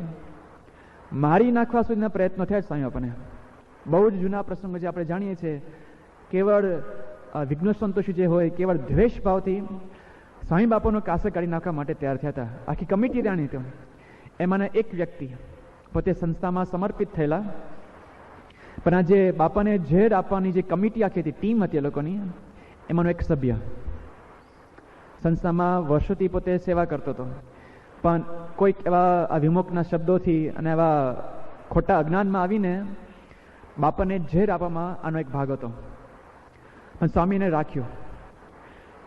મારી નાખવા સુધીના પ્રયત્નો થયા સ્વામી બાપાને. બહુ જ જૂના પ્રસંગો જે આપણે જાણીએ છીએ, કેવળ વિઘ્ન સંતોષી જે હોય, કેવળ દ્વેષ ભાવથી સ્વામી બાપાનો કાસે કાઢી નાખવા માટે તૈયાર થયા હતા. આખી કમિટી જાણી હતી. એમાંના એક વ્યક્તિ પોતે સંસ્થામાં સમર્પિત થયેલા, પણ આ જે બાપાને ઝેર આપવાની જે કમિટી આખી હતી, ટીમ હતી એ લોકોની, એમાંનો એક સભ્ય સંસ્થામાં વર્ષોથી પોતે સેવા કરતો હતો, પણ કોઈક એવા વિમુખના શબ્દોથી અને એવા ખોટા અજ્ઞાનમાં આવીને બાપાને ઝેર આપવામાં આનો એક ભાગ હતો. પણ સ્વામીને રાખ્યો.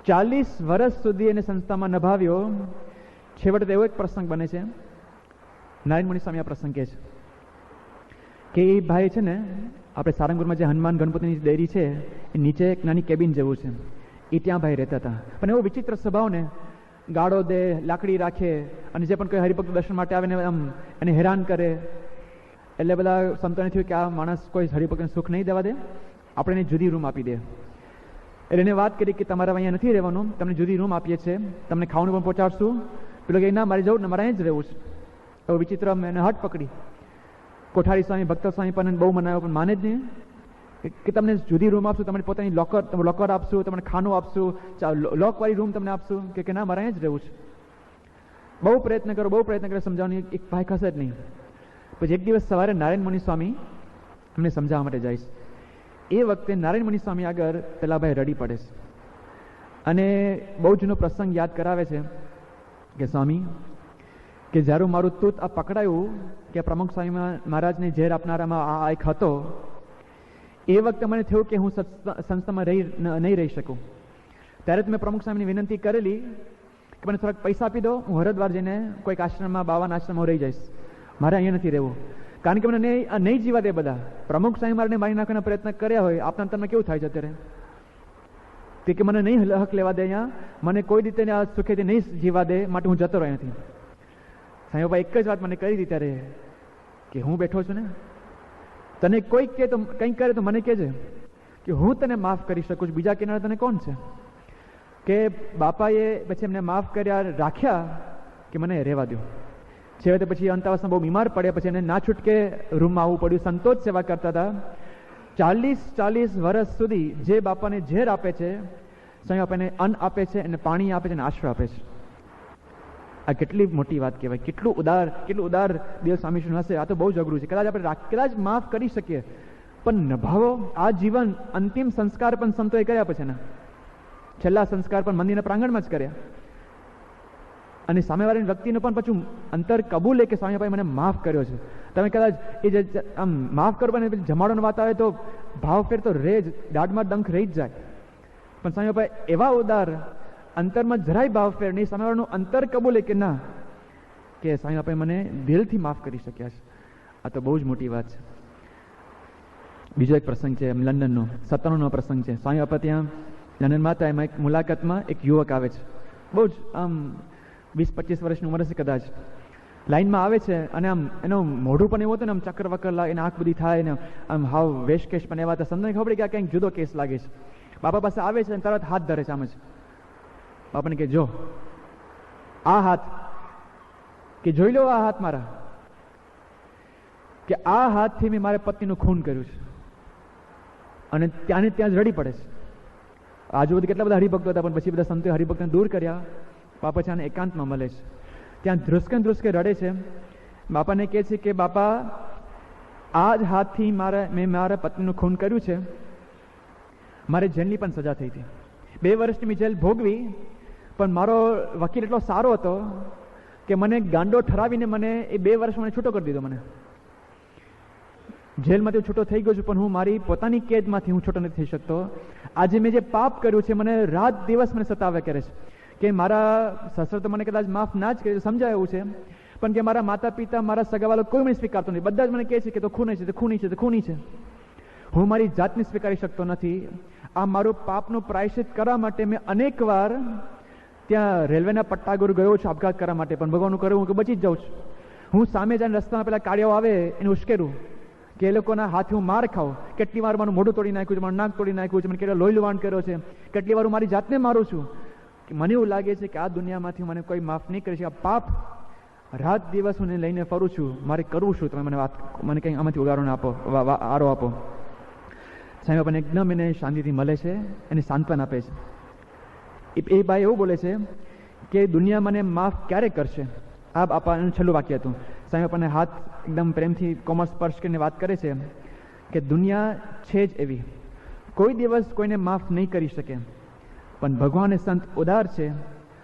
40 વર્ષ સુધી એને સંસ્થામાં નભાવ્યો. છેવટે એવો એક પ્રસંગ બને છે, નારાયણ મુનિ સ્વામી આ પ્રસંગ કહે છે કે એ ભાઈ છે ને, આપણે સારંગપુરમાં જે હનુમાન ગણપતિની ડેરી છે એ નીચે એક નાની કેબિન જેવું છે, એ ત્યાં ભાઈ રહેતા હતા. પણ એવો વિચિત્ર સ્વભાવ ને, ગાળો દે, લાકડી રાખે, અને જે પણ કોઈ હરિભક્ત દર્શન માટે આવે ને આમ એને હેરાન કરે. એટલે બધા સંતોને થયું કે આ માણસ કોઈ હરિભક્તને સુખ નહીં દેવા દે, આપણે એને જુદી રૂમ આપી દે. એટલે એને વાત કરી કે તમારે અહીંયા નથી રહેવાનું, તમને જુદી રૂમ આપીએ છીએ, તમને ખાવાનું પણ પહોંચાડશું. પેલો કે ના, મારે જવું ને, મારે અહીં જ રહેવું છે. એવો વિચિત્ર એને હટ પકડી. કોઠારી સ્વામી, ભક્ત સ્વામી પણ બહુ મનાવ્યો, પણ માને જ નહીં કે તમને જુદી રૂમ આપશું, તમને પોતાની લોકર આપશું, તમને ખાનું આપશું, લોકવાળી રૂમ તમને આપશું. કે ના, મારે અહીં જ રહેવું છે. બહુ પ્રયત્ન કરો સમજાવવાની, એક ભાઈ ખસે જ નહીં. પછી એક દિવસ સવારે નારાયણ મુનિ સ્વામી અમને સમજાવવા માટે જાય છે. એ વખતે નારાયણ મુનિ સ્વામી આગળ પેલા ભાઈ રડી પડે છે અને બહુ જૂનો પ્રસંગ યાદ કરાવે છે કે સ્વામી, કે જ્યારે મારું તૂત આ પકડાયું કે પ્રમુખ સ્વામી મહારાજને ઝેર આપનારામાં આ એક હતો, એ વખતે મને થયું કે હું સંસ્થામાં નહીં રહી શકું. ત્યારે જ મેં પ્રમુખ સ્વામીની વિનંતી કરેલી કે મને થોડાક પૈસા આપી દો, હું હરિદ્વાર જઈને કોઈક આશ્રમમાં, બાવાના આશ્રમમાં રહી જઈશ, મારે અહીંયા નથી રહેવું. કારણ કે મને નહીં જીવા દે બધા. પ્રમુખ સ્વામી મારે મારી નાખવાના પ્રયત્ન કર્યા હોય, આપના તમને કેવું થાય છે અત્યારે? કે મને નહીં હક લેવા દે અહીંયા, મને કોઈ રીતે આ સુખેથી નહીં જીવા દે, માટે હું જતો રહ્યો નથી. સાંઈ બાબા એક જ વાત મને કરી હતી ત્યારે કે હું બેઠો છું ને, તને કોઈ કહે તો કંઈક કરે તો મને કહેજે કે હું તને માફ કરી શકું છું, બીજા કિનારે તને કોણ છે? કે બાપાએ પછી એમને માફ કર્યા, રાખ્યા કે મને રહેવા દો. છેવટે પછી અંતાવાસમાં બહુ બીમાર પડ્યા, પછી એને ના છૂટકે રૂમમાં આવવું પડ્યું. સંતો જ સેવા કરતા હતા. 40 વર્ષ સુધી જે બાપાને ઝેર આપે છે, સ્વામી બાપાને અન્ન આપે છે, એને પાણી આપે છે અને આશરો આપે છે. આ કેટલી મોટી વાત કહેવાય! કેટલું ઉદાર દેવ સ્વામીશ્રીનું હશે! આ તો બહુ જ અઘરું છે. કદાચ આપણે કદાચ માફ કરી શકીએ, પણ નભાવો આ જીવન. અંતિમ સંસ્કાર પણ સંતોએ કર્યા પછી ને, છેલ્લા સંસ્કાર પણ મંદિરના પ્રાંગણમાં જ કર્યા. અને સામેવાળી વ્યક્તિને પણ પાછું અંતર કબૂલે કે સ્વામી બાપાએ મને માફ કર્યો છે. તમે કદાચ એ જે આમ માફ કરો ને પછી જમાડોની વાત આવે તો ભાવ ફેર તો રહે જ, દાઢમાં ડંખ રહી જ જાય. પણ સ્વામી બાપાએ એવા ઉદાર, અંતરમાં જરાય ભાવ ફેર નહીં, સામેવાળાનું અંતર કબૂલે કે ના, કે સ્વામી બાપાએ મને દિલથી માફ કરી શક્યા છે. આ તો બહુ જ મોટી વાત છે. બીજો એક પ્રસંગ છે લંડનનો, 97નો પ્રસંગ છે. સ્વામી બાપા ત્યાં લંડનમાં હતા. એમાં એક મુલાકાતમાં એક યુવક આવે છે, બહુ જ આમ 20-25 વર્ષની ઉંમર હશે કદાચ. લાઈનમાં આવે છે અને આમ એનું મોઢું પણ એવું હતું ને આમ ચક્કર વક્કર લાગે, એને આંખ બધી થાય ને આમ હાવ વેશ કેશ પણ એવા, તો સમજાને ખબર પડી કે આ કંઈક જુદો કેસ લાગે છે. બાપા પાસે આવે છે અને તરત હાથ ધરે છે આમ જ. બાપાને કે જો આ હાથ, કે જોઈ લો આ હાથ મારા, કે આ હાથથી મેં મારા પત્નીનું ખૂન કર્યું છે. અને ત્યાં જ રડી પડે છે. આજુબાજુ કેટલા બધા હરિભક્તો હતા, પણ પછી બધા સંતોએ હરિભક્તોને દૂર કર્યા. બાપા છે અને એકાંતમાં મળે છે. ત્યાં ધ્રુસકે રડે છે. બાપાને કહે છે કે બાપા, આ જ હાથથી મેં મારા પત્નીનું ખૂન કર્યું છે. મારે જેલની પણ સજા થઈ હતી. 2 વર્ષની મેં જેલ ભોગવી, પણ મારો વકીલ એટલો સારો હતો કે મને ગાંડો ઠરાવીને મને એ 2 વર્ષ મને છૂટો કરી દીધો. મને જેલમાંથી છૂટો થઈ ગયો છું, પણ હું મારી પોતાની કેદમાંથી હું છૂટો નથી થઈ શકતો. આજે મેં જે પાપ કર્યું છે, મને રાત દિવસ મને સતાવ્યા કરે છે. કે મારા સસરા તો મને કદાચ માફ ના જ કરે, સમજાય એવું છે, પણ કે મારા માતા પિતા, મારા સગાવાલો કોઈ મને સ્વીકારતો નહીં. બધા જ મને કહે છે કે તો ખૂની છે, તો ખૂની છે, તો ખૂની છે. હું મારી જાતને સ્વીકારી શકતો નથી. આ મારું પાપનું પ્રાયશ્ચિત કરવા માટે મેં અનેક વાર ત્યાં રેલવેના પટ્ટાગુર ગયો છું આપઘાત કરવા માટે, પણ ભગવાનનું કરું હું કે બચી જ જાઉં છું. હું સામે જઈને રસ્તામાં પેલા કાળિયાઓ આવે એને ઉશ્કેરું કે એ લોકોના હાથે હું માર ખાઉં. કેટલી વાર મારું મોઢું તોડી નાખ્યું છે, મારું નાક તોડી નાખ્યું છે, મને કેટલો લોહી લુહાણ કર્યો છે, કેટલી વાર હું મારી જાતને મારું છું. મને એવું લાગે છે કે આ દુનિયામાંથી મને કોઈ માફ નહીં કરી શકે. આ પાપ રાત દિવસ હું લઈને ફરું છું, મારે કરવું શું? તમે મને કંઈ આમાંથી ઉદાહરણ આપો, આરો આપો. સાંઈ બાપાને એકદમ એને શાંતિથી મળે છે, એને સાંત્વન આપે છે. એ ભાઈ એવું બોલે છે કે દુનિયા મને માફ ક્યારે કરશે? આ બાપા એનું છેલ્લું વાક્ય હતું. સાંઈ બાપાને હાથ એકદમ પ્રેમથી કોમળ સ્પર્શ કરીને વાત કરે છે કે દુનિયા છે જ એવી, કોઈ દિવસ કોઈને માફ નહીં કરી શકે. પણ ભગવાન એ સંત ઉદાર છે,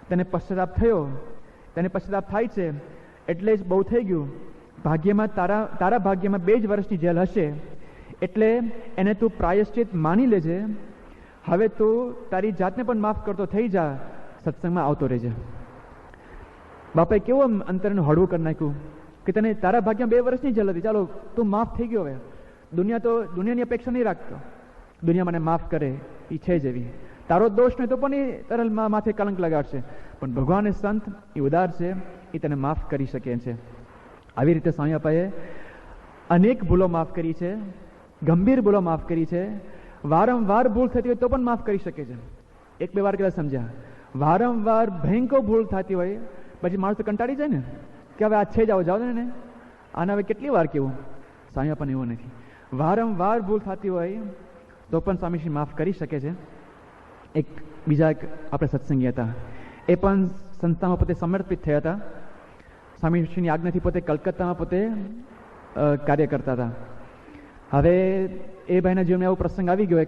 તેને પશ્ચાતાપ થયો, તેને પશ્ચાતાપ થાય છે એટલે જ બહુ થઈ ગયું. ભાગ્યમાં તારા ભાગ્યમાં 2 જ વર્ષની જેલ હશે, એટલે એને તું પ્રાયશ્ચિત માની લેજે. હવે તું તારી જાતને પણ માફ કરતો થઈ જા, સત્સંગમાં આવતો રહેજે. બાપાએ કેવું અંતરને હળવું કરી નાખ્યું કે તને તારા ભાગ્યમાં 2 વર્ષની જેલ હતી, ચાલો તું માફ થઈ ગયો. હવે દુનિયા તો દુનિયાની અપેક્ષા નહીં રાખતો, દુનિયા મને માફ કરે એ છે જ એવી. તારો દોષ નહીં તો પણ એ તારા માથે કલંક લગાડશે, પણ ભગવાન એ સંત એ ઉદાર છે, એ તને માફ કરી શકે છે. આવી રીતે સ્વામી બાપાએ અનેક ભૂલો માફ કરી છે, ગંભીર ભૂલો માફ કરી છે. વારંવાર ભૂલ થતી હોય તો પણ માફ કરી શકે છે. 1-2 વાર કદાચ સમજ્યા, વારંવાર ભયંકર ભૂલ થતી હોય પછી માણસ તો કંટાળી જાય ને કે હવે આ છે જાઓ ને આને હવે કેટલી વાર કેવું. સ્વામી બાપાને એવું નથી. વારંવાર ભૂલ થતી હોય તો પણ સ્વામીશ્રી માફ કરી શકે છે. બીજા એક આપણે સત્સંગી હતા, એ પણ સંસ્થામાં પોતે સમર્પિત થયા હતા. સ્વામીશ્રીની આજ્ઞાથી પોતે કલકત્તામાં પોતે કાર્ય કરતા હતા. હવે એ ભાઈના જીવનમાં એવો પ્રસંગ આવી ગયો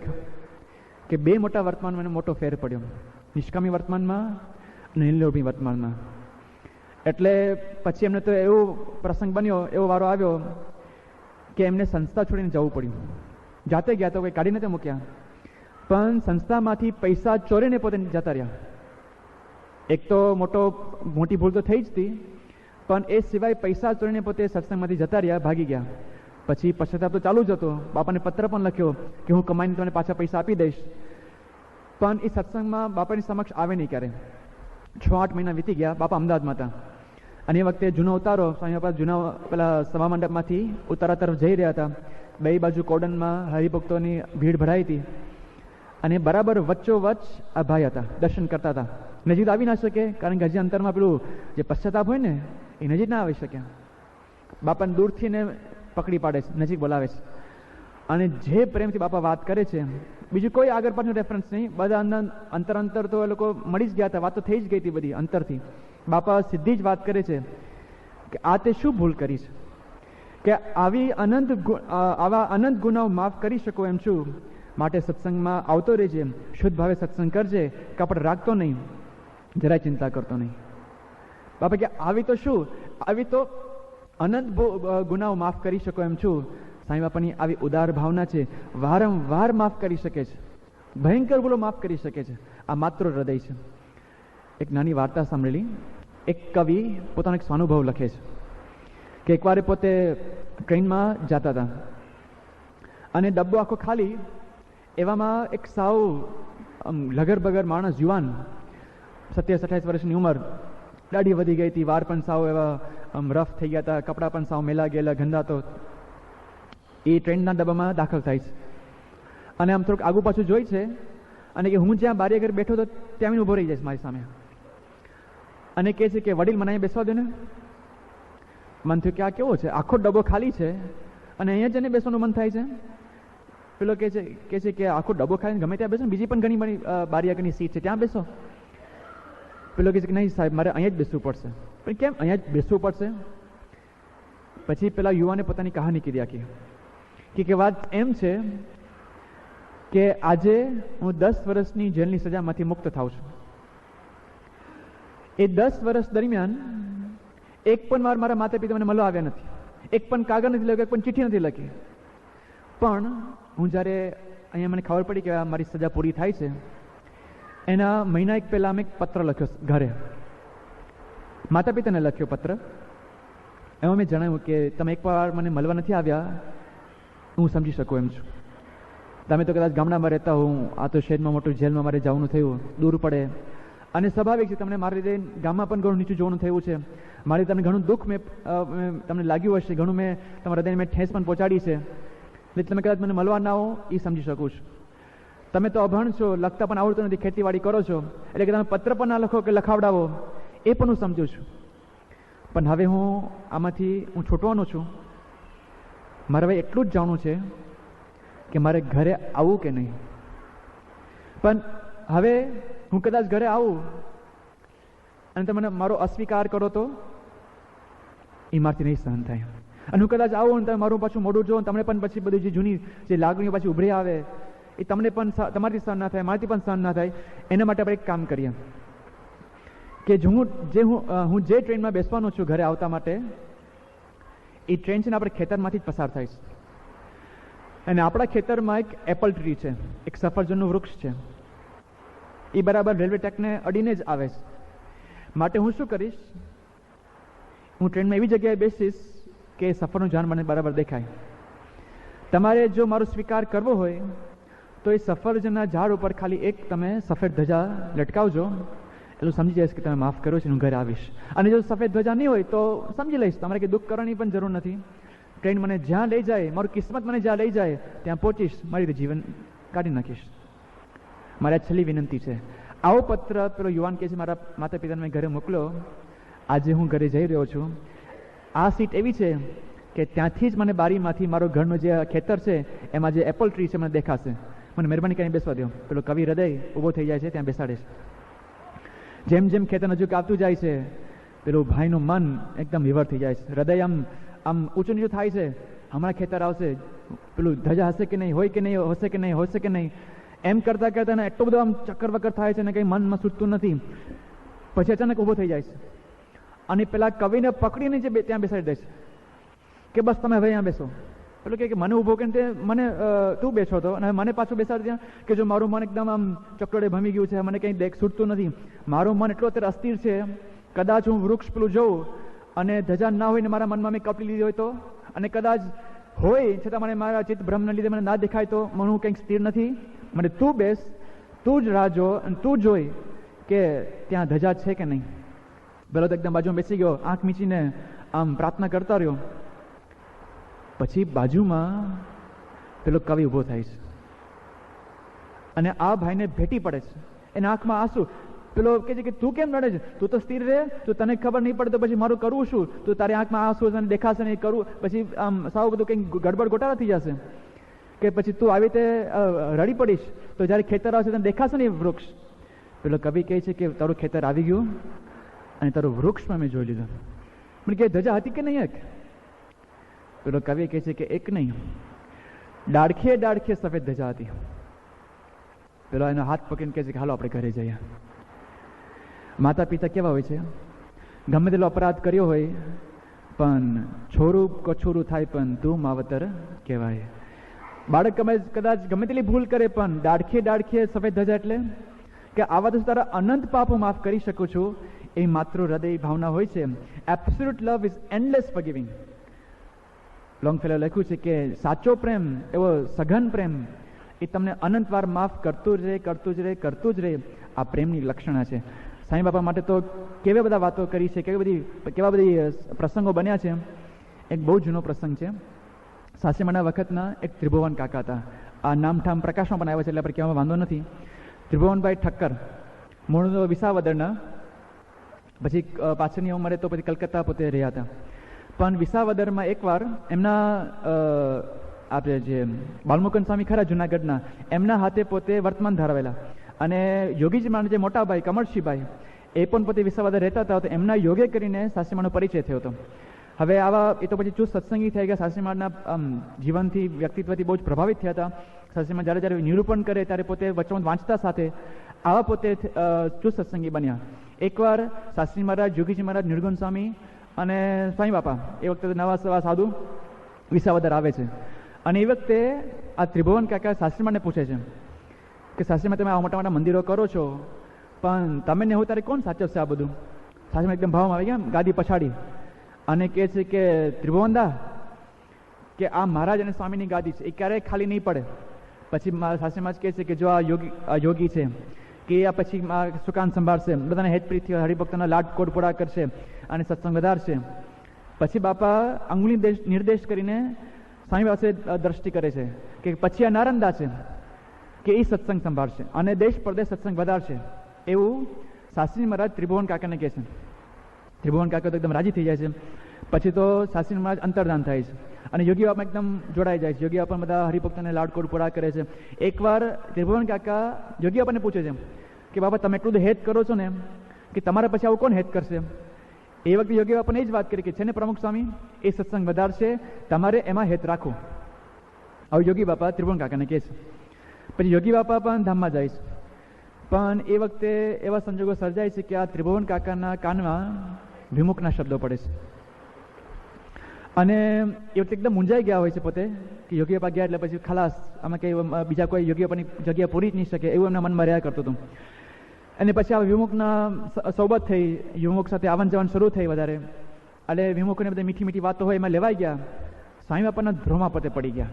કે 2 મોટા વર્તમાનમાં એને મોટો ફેર પડ્યો, નિષ્કામી વર્તમાનમાં અને નિર્લોભી વર્તમાનમાં. એટલે પછી એમને તો એવો પ્રસંગ બન્યો, એવો વારો આવ્યો કે એમને સંસ્થા છોડીને જવું પડ્યું. જાતે ગયા તો કોઈ કાઢી નથી મૂક્યા, પણ સંસ્થામાંથી પૈસા ચોરીને પોતે જતા રહ્યા. એક તો મોટી ભૂલ તો થઈ જ હતી, પણ એ સિવાય પૈસા ચોરીને પોતે સત્સંગમાંથી જતા રહ્યા, ભાગી ગયા. પછી પશ્ચાતાપ તો ચાલુ જ હતો. બાપાને પત્ર પણ લખ્યો કે હું કમાઈને તમને પાછા પૈસા આપી દઈશ, પણ એ સત્સંગમાં બાપાની સમક્ષ આવે નહીં ક્યારે. 6-8 મહિના વીતી ગયા. બાપા અમદાવાદમાં હતા અને એ વખતે જૂનો ઉતારો, સ્વામી બાપા જૂના પેલા સભા મંડપમાંથી ઉતારા તરફ જઈ રહ્યા હતા. 2 બાજુ કોર્ડનમાં હરિભક્તોની ભીડ ભરાઈ હતી અને બરાબર વચ્ચોવચ્ચ આ ભાઈ હતા, દર્શન કરતા હતા. નજીક આવી ના શકે, કારણ કે હજી અંતરમાં પેલું જે પશ્ચાતાપ હોય ને એ નજીક ના આવી શક્યા. બાપાને દૂરથી ને પકડી પાડે છે, નજીક બોલાવે છે અને જે પ્રેમથી બાપા વાત કરે છે, બીજું કોઈ આગળ પાછળ રેફરન્સ નહીં. બધા અંતર તો એ લોકો મળી જ ગયા હતા, વાતો થઈ જ ગઈ હતી બધી અંતરથી. બાપા સીધી જ વાત કરે છે કે આ તે શું ભૂલ કરી છે કે આવા અનંત ગુનાઓ માફ કરી શકો એમ છું, માટે સત્સંગમાં આવતો રહેજે, શુદ્ધ ભાવે સત્સંગ કરજે, કપડ રાખતો નહીં, જરાય ચિંતા કરતો નહીં. બાપા કે આવી તો શું, આવી તો અનંત ગુનાઓ માફ કરી શકો એમ છું. સાંઈ બાપાની આવી ઉદાર ભાવના છે, વારંવાર માફ કરી શકે છે, ભયંકર ભૂલો માફ કરી શકે છે. આ માત્ર હૃદય છે. એક નાની વાર્તા સાંભળેલી. એક કવિ પોતાનો એક સ્વાનુભવ લખે છે કે એકવાર પોતે ટ્રેનમાં જતા હતા અને ડબ્બો આખો ખાલી, એવામાં એક સાવ લગર બગર માણસ, યુવાન, 27-28 વર્ષની ઉંમર, દાઢી વધી ગઈ હતી, વાળ પણ સાવ એવા રફ થઈ ગયા હતા, કપડાં પણ સાવ મેલા ગયેલા, ગંદા. તો એ ટ્રેનના ડબ્બામાં દાખલ થાય છે અને આમ થોડુંક આગુ પાછું જોઈ છે અને કે હું જ્યાં બારી આગળ બેઠો હતો ત્યાં ઊભો રહી જાય મારી સામે અને કહે છે કે વડીલ મને અહીંયા બેસવા દે ને. મન થયું કે આ કેવો છે, આખો ડબ્બો ખાલી છે અને અહીંયા જઈને બેસવાનું મન થાય છે. પેલો કહે છે કે આખો ડબ્બો ખાઈને ગમે ત્યાં બેસો, બીજી પણ ઘણી બધી બારી આગળની સીટ છે, ત્યાં બેસો. પેલો કહે છે કે નહીં સાહેબ, મારે અહીંયા જ બેસવું પડશે. પણ કેમ અહીંયા જ બેસવું પડશે? પછી પેલા યુવાને પોતાની કહાની કીધી આખી કે વાત એમ છે કે આજે હું 10 વર્ષની જેલની સજામાંથી મુક્ત થાઉં છું. એ 10 વર્ષ દરમિયાન એક પણ વાર મારા માતા પિતા મને મળવા આવ્યા નથી, એક પણ કાગળ નથી લખ્યો, એક પણ ચિઠ્ઠી નથી લખી. પણ હું જ્યારે અહીંયા મને ખબર પડી કે મારી સજા પૂરી થાય છે, એના મહિના એક પહેલાં મેં એક પત્ર લખ્યો ઘરે, માતા પિતાને લખ્યો પત્ર. એમાં મેં જણાવ્યું કે તમે એકવાર મને મળવા નથી આવ્યા, હું સમજી શકું એમ છું. તમે તો કદાચ ગામડામાં રહેતા હું, આ તો શહેરમાં મોટું જેલમાં મારે જવાનું થયું, દૂર પડે અને સ્વાભાવિક છે તમને મારી રીતે ગામમાં પણ ઘણું નીચું જોવાનું થયું છે. મારી તમને ઘણું દુઃખ મેં તમને લાગ્યું હશે, ઘણું મેં તમારા હૃદયને મેં ઠેસ પણ પહોંચાડી છે, એટલે તમે કદાચ મને મળવા ના હો એ સમજી શકું છું. તમે તો અભણ છો, લખતા પણ આવડતું નથી, ખેતીવાડી કરો છો, એટલે કે તમે પત્ર પણ ના લખો કે લખાવડાવો એ પણ હું સમજું છું. પણ હવે હું આમાંથી છૂટવાનો છું. મારે હવે એટલું જ જાણવું છે કે મારે ઘરે આવવું કે નહીં. પણ હવે હું કદાચ ઘરે આવું અને તમે મારો અસ્વીકાર કરો તો એ મારથી નહીં સહન થાય. અને હું કદાચ આવું અને તમે મારું પાછું મોઢું જો, તમને પણ પછી બધી જે જૂની જે લાગણીઓ પાછી ઉભરી આવે એ તમને પણ તમારી સહન ના થાય, મારાથી પણ સહન ના થાય. એના માટે આપણે એક કામ કરીએ કે હું જે ટ્રેનમાં બેસવાનો છું ઘરે આવતા માટે, એ ટ્રેન છે ને આપણે ખેતરમાંથી જ પસાર થાય છે. અને આપણા ખેતરમાં એક એપલ ટ્રી છે, એક સફરજનનું વૃક્ષ છે, એ બરાબર રેલવે ટ્રેકને અડીને જ આવે છે. માટે હું શું કરીશ, હું ટ્રેનમાં એવી જગ્યાએ બેસીશ કે સફરનું ઝાડ મને બરાબર દેખાય. તમારે જો મારો સ્વીકાર કરવો હોય તો એ સફરજનના ઝાડ ઉપર ખાલી એક તમે સફેદ ધજા લટકાવજો, એટલું સમજી જઈશ કે તમે માફ કર્યો છે, હું ઘરે આવીશ. અને જો સફેદ ધજા નહીં હોય તો સમજી લઈશ, તમારે કંઈ દુઃખ કરવાની પણ જરૂર નથી. ટ્રેન મને જ્યાં લઈ જાય, મારું કિસ્મત મને જ્યાં લઈ જાય ત્યાં પહોંચીશ, મારી રીતે જીવન કાઢી નાખીશ. મારી આ છેલ્લી વિનંતી છે. આવો પત્ર પેલો યુવાન કહે છે મારા માતા પિતાને મેં ઘરે મોકલ્યો, આજે હું ઘરે જઈ રહ્યો છું. આ સીટ એવી છે કે ત્યાંથી જ મને બારીમાંથી મારો ઘરનો જે ખેતર છે એમાં જે એપલ ટ્રી છે મને દેખાશે. મને મહેરબાની કરીને બેસવા દો. પેલો કવિ હૃદય ઊભો થઈ જાય છે, ત્યાં બેસાડે છે. જેમ જેમ ખેતર નજીક આવતું જાય છે, પેલું ભાઈનું મન એકદમ વિવર થઈ જાય છે, હૃદય આમ ઊંચું નીચું થાય છે. હમણાં ખેતર આવશે, પેલું ધજા હશે કે નહીં, હોય કે નહીં, હશે કે નહીં, હશે કે નહીં, એમ કરતાં કરતાં ને એટલું બધું આમ ચક્કર વક્કર થાય છે ને કંઈ મનમાં સૂચતું નથી. પછી અચાનક ઊભો થઈ જાય છે અને પેલા કવિને પકડીને જે ત્યાં બેસાડી દે છે કે બસ તમે હવે અહીંયા બેસો. પેલું કે મને ઊભો કરીને મને તું બેસો હતો અને મને પાછું બેસાડી ત્યાં કે જો મારું મન એકદમ આમ ચકડોળે ભમી ગયું છે, મને કંઈ છૂટતું નથી, મારું મન એટલું અત્યારે અસ્થિર છે, કદાચ હું વૃક્ષ પેલું જોઉં અને ધજા ના હોય ને મારા મનમાં મેં કપડી લીધી હોય તો, અને કદાચ હોય છતાં મને મારા ચિત્ત ભ્રમના લીધે મને ના દેખાય તો, મને હું કંઈક સ્થિર નથી, મને તું બેસ, તું જ રાહ જો અને તું જોઈ કે ત્યાં ધજા છે કે નહીં. પેલો તો એકદમ બાજુમાં બેસી ગયો, આંખ મીચીને આમ પ્રાર્થના કરતા રહ્યો. પછી બાજુમાં પેલો કવિ ઊભો થાય છે અને આ ભાઈને ભેટી પડે છે, એના આંખમાં આંસુ. પેલો કહે છે કે તું કેમ લડે છે, તું તો સ્થિર રહે, તું તને ખબર નહીં પડે તો પછી મારું કરવું શું, તું તારી આંખમાં આંસુ તને દેખાશે નહીં, કરવું પછી આમ સાવ બધું કંઈક ગડબડ ગોટાળા થઈ જશે કે પછી તું આવી રીતે રડી પડીશ તો જ્યારે ખેતર આવશે તને દેખાશે નહીં વૃક્ષ. પેલો કવિ કહે છે કે તારું ખેતર આવી ગયું અને તારું વૃક્ષમાં મેં જોઈ લીધું. મને કે ધજા હતી કે નહીં એક? પેલો કવિ કહે છે કે એક નહીં, ડાળખે ડાળખે સફેદ ધજા હતી. પેલો એનો હાથ પકડીને કહે છે કે હાલો આપણે ઘરે જઈએ. માતા પિતા કેવા હોય છે, ગમે તેટલો અપરાધ કર્યો હોય પણ છોરું કછોરું થાય પણ તું માવતર કહેવાય. બાળક કદાચ ગમે તેટલી ભૂલ કરે પણ ડાળખે ડાળખે સફેદ ધજા એટલે કે આવા તો તારા અનંત પાપો માફ કરી શકું છું, એ માત્ર હૃદય ભાવના હોય છે. Absolute love is endless forgiving. Longfellow લખ્યું છે કે સાચો પ્રેમ, એવો સઘન પ્રેમ, એ તમને અનંતવાર માફ કરતું જ રહે, કરતું જ રહે, કરતું જ રહે. આ પ્રેમની લક્ષણા છે. સાંઈ બાપા માટે તો કેવા બધા વાતો કરી છે, કેવા બધી પ્રસંગો બન્યા છે. એક બહુ જૂનો પ્રસંગ છે. સાસરીમાના વખતના એક ત્રિભુવન કાકા હતા. આ નામઠામ પ્રકાશમાં પણ આવ્યા છે એટલે આપણે કહેવામાં વાંધો નથી. ત્રિભુવનભાઈ ઠક્કર મૂળ વિસાવદરના, પછી પાછળની ઉંમરે તો પછી કલકત્તા પોતે રહ્યા હતા. પણ વિસાવદરમાં એકવાર એમના આપણે જે બાલમુકુંદ સ્વામી ખરા જુનાગઢના, એમના હાથે પોતે વર્તમાન ધરાવેલા. અને યોગીજી માના જે મોટા ભાઈ કમળસિંહભાઈ એ પણ પોતે વિસાવદર રહેતા હતા. તો એમના યોગે કરીને સાસરીમાનો પરિચય થયો હતો. હવે આવા એ તો પછી ચુસ્ત સત્સંગી થઈ ગયા. સાસરીમાના જીવનથી, વ્યક્તિત્વથી બહુ જ પ્રભાવિત થયા હતા. સાસરીમાં જ્યારે જ્યારે નિરૂપણ કરે ત્યારે પોતે વચન વાંચતા સાથે આવા પોતે ચુસ્ત સત્સંગી બન્યા. એકવાર શાસ્ત્રી મહારાજ, યોગીજી મહારાજ, નિર્ગુણ સ્વામી અને સ્વામી બાપા એ વખતે નવા સવા સાધુ વિસાવદર આવે છે. અને એ વખતે આ ત્રિભુવન કાકા શાસ્ત્રીમાને પૂછે છે કે શાસ્ત્રીમાં તમે આવા મોટા મોટા મંદિરો કરો છો, પણ તમે ને હું તારે કોણ સાચવશે આ બધું? શાસ્ત્રીમાં એકદમ ભાવમાં આવી ગયા, ગાદી પછાડી અને કહે છે કે ત્રિભુવનદા, કે આ મહારાજ અને સ્વામીની ગાદી છે, એ ક્યારેય ખાલી નહીં પડે. પછી શાસ્ત્રીમાં જ કહે છે કે જો આ યોગી છે કે આ પછી સુકાન સંભાળશે, બધાને હેતપ્રીતથી હરિભક્તોના લાડકોડ પૂરા કરશે અને સત્સંગ વધારશે. પછી બાપા અંગુલી નિર્દેશ કરીને સ્વામી પાસે દ્રષ્ટિ કરે છે કે પછી આ નારંદા છે કે એ સત્સંગ સંભાળશે અને દેશ પરદેશ સત્સંગ વધારશે. એવું શાસ્ત્રી મહારાજ ત્રિભુવન કાકાને કહે છે. ત્રિભુવન કાકા તો એકદમ રાજી થઈ જાય છે. પછી તો શાસ્ત્રી મહારાજ અંતર્ધાન થાય છે અને યોગી બાપા એકદમ જોડાઈ જાય છે. યોગી બાપા બધા હરિભક્તોને લાડકોડ પૂરા કરે છે. એકવાર ત્રિભુવન કાકા યોગી બાપાને પૂછે છે કે બાપા તમે એટલું હેત કરો છો ને કે તમારા પછી આવું કોણ હેત કરશે? એ વખતે યોગી બાપાને એ જ વાત કરી કે છે ને પ્રમુખ સ્વામી, એ સત્સંગ વધારશે, તમારે એમાં હેત રાખો. આવું યોગી બાપા ત્રિભુવન કાકાને કહે છે. પછી યોગી બાપા પણ ધામમાં જાય છે. પણ એ વખતે એવા સંજોગો સર્જાય છે કે આ ત્રિભુવન કાકાના કાનમાં વિમુખના શબ્દો પડે છે. અને એ વખતે એકદમ મૂંઝાઈ ગયા હોય છે પોતે કે યોગી બાપા ગયા એટલે પછી ખલાસ, આમાં કંઈ બીજા કોઈ યોગી બાપાની જગ્યા પૂરી જ નહીં શકે એવું એમના મનમાં રહ્યા કરતું હતું. અને પછી આ વિમુખના સોબત થઈ, વિમુખ સાથે આવન જવાન શરૂ થઈ વધારે. એટલે વિમુખને બધી મીઠી મીઠી વાતો હોય એમાં લેવાઈ ગયા. સ્વામી બાપાના ધ્રોમાં પોતે પડી ગયા.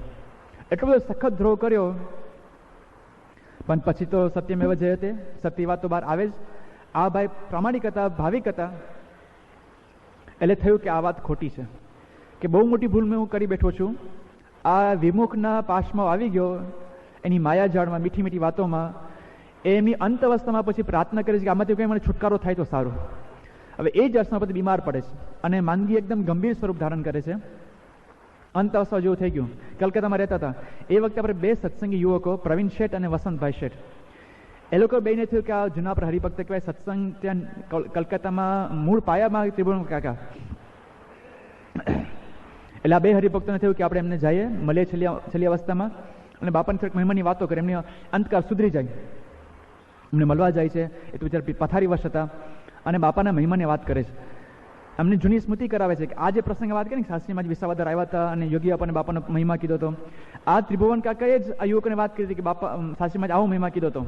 એટલો બધો સખત ધ્રોહ કર્યો. પણ પછી તો સત્યમેવ જયતે, સત્ય વાત તો બહાર આવે જ. આ ભાઈ પ્રામાણિક હતા, ભાવિક હતા. એટલે થયું કે આ વાત ખોટી છે, કે બહુ મોટી ભૂલ મેં હું કરી બેઠો છું. આ વિમુખના પાશમાં આવી ગયો, એની માયાજાળમાં, મીઠી મીઠી વાતોમાં. એમની અંત અવસ્થામાં પછી પ્રાર્થના કરે છે કે આમાંથી કંઈ મને છુટકારો થાય તો સારું. હવે એ જ અર્થમાં પછી બીમાર પડે છે અને માંદગી એકદમ ગંભીર સ્વરૂપ ધારણ કરે છે. અંત અવસ્થા જેવું થઈ ગયું. કલકત્તામાં રહેતા હતા એ વખતે આપણે બે સત્સંગી યુવકો, પ્રવીણ શેઠ અને વસંતભાઈ શેઠ, એ લોકો બેને થયું કે આ જૂના પર હરિભક્ત કહેવાય, સત્સંગ ત્યાં કલકત્તામાં મૂળ પાયામાં ત્રિભુવન કાકા. એટલે આ બે હરિભક્તોને થયું કે આપણે એમને જઈએ, મળીએ છેલ્લી અવસ્થામાં અને બાપાની થોડીક મહિમાની વાતો કરે, એમની અંતકાળ સુધરી જાય. એમને મળવા જાય છે. એ તો બિચારા પથારી વશ હતા અને બાપાના મહિમાની વાત કરે છે. અમને જૂની સ્મૃતિ કરાવે છે કે આ જે પ્રસંગે વાત કરી, શાસ્ત્રીમાં જ વિસાવદર આવ્યા હતા અને યોગી બાપાને બાપાનો મહિમા કીધો હતો. આ ત્રિભુવન કાકાએ જ આ યુવકોને વાત કરી હતી કે બાપા શાસ્ત્રીમાં જ આવો મહિમા કીધો હતો.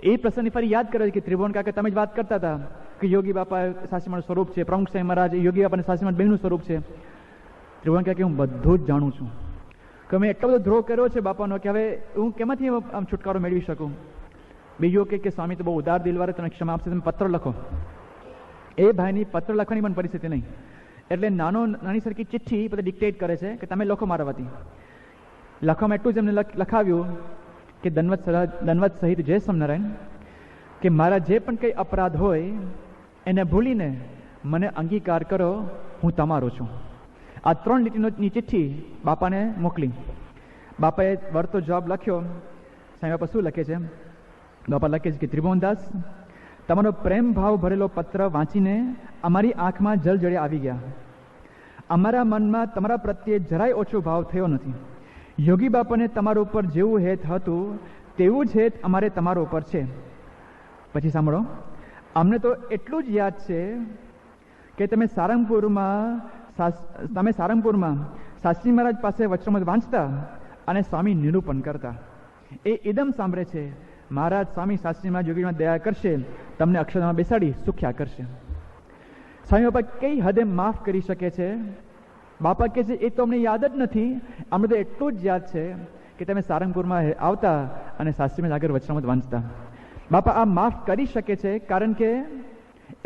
એ પ્રસંગની ફરી યાદ કરે છે કે ત્રિભુવન કાકા તમે જ વાત કરતા હતા કે યોગી બાપા શાસ્ત્રીમાનું સ્વરૂપ છે, પ્રમુખ સ્વામી મહારાજ યોગી બાપાને શાસ્ત્રીમાં બહેનનું સ્વરૂપ છે. ત્રિભુવન કાકા હું બધું જ જાણું છું કે મેં એટલો બધો ધ્રોહ કર્યો છે બાપાનો કે હવે હું કેમાંથી આમ છુટકારો મેળવી શકું. બીજું કે સ્વામી તો બહુ ઉદાર દિલવાળા, તમે ક્ષમા આપશે, તમે પત્ર લખો. એ ભાઈની પત્ર લખવાની પણ પરિસ્થિતિ નહીં. એટલે નાની સરખી ચિઠ્ઠી બધા ડિક્ટેટ કરે છે કે તમે લખો મારા વતી. લખવામાં એટલું જ એમને લખાવ્યું કે દનવત સહિત જય સ્વામિનારાયણ, કે મારા જે પણ કંઈ અપરાધ હોય એને ભૂલીને મને અંગીકાર કરો, હું તમારો છું. આ 3 લીટીની ચિઠ્ઠી બાપાને મોકલી. બાપાએ વળતો જવાબ લખ્યો. સાંઈ બાપા શું લખે છે? બાપા લખે છે કે ત્રિભુવનદાસ, તમારો પ્રેમ ભાવ ભરેલો પત્ર વાંચીને અમારી આંખમાં જળજળિયા આવી ગયા. અમારા મનમાં તમારા પ્રત્યે જરાય ઓછો ભાવ થયો નથી. યોગી બાપાને તમારા ઉપર જેવું હેત હતું તેવું જ હેત અમારે તમારા ઉપર છે. પછી સાંભળો, અમને તો એટલું જ યાદ છે કે તમે સારંગપુરમાં શાસ્ત્રી મહારાજ પાસે વચનામૃત વાંચતા અને સ્વામી નિરૂપણ કરતા. એ ઇદમ સાંભળે છે, મહારાજ સ્વામી શાસ્ત્રી મહારાજ યોગીમાં દયા કરશે, તમને અક્ષરમાં બેસાડી સુખ્યા કરશે. સ્વામી બાપા કઈ હદે માફ કરી શકે છે? બાપા કહે છે એ તો અમને યાદ જ નથી, અમને તો એટલું જ યાદ છે કે તમે સારંગપુરમાં આવતા અને શાસ્ત્રીમાં આગળ વચનામૃત વાંચતા. બાપા આ માફ કરી શકે છે કારણ કે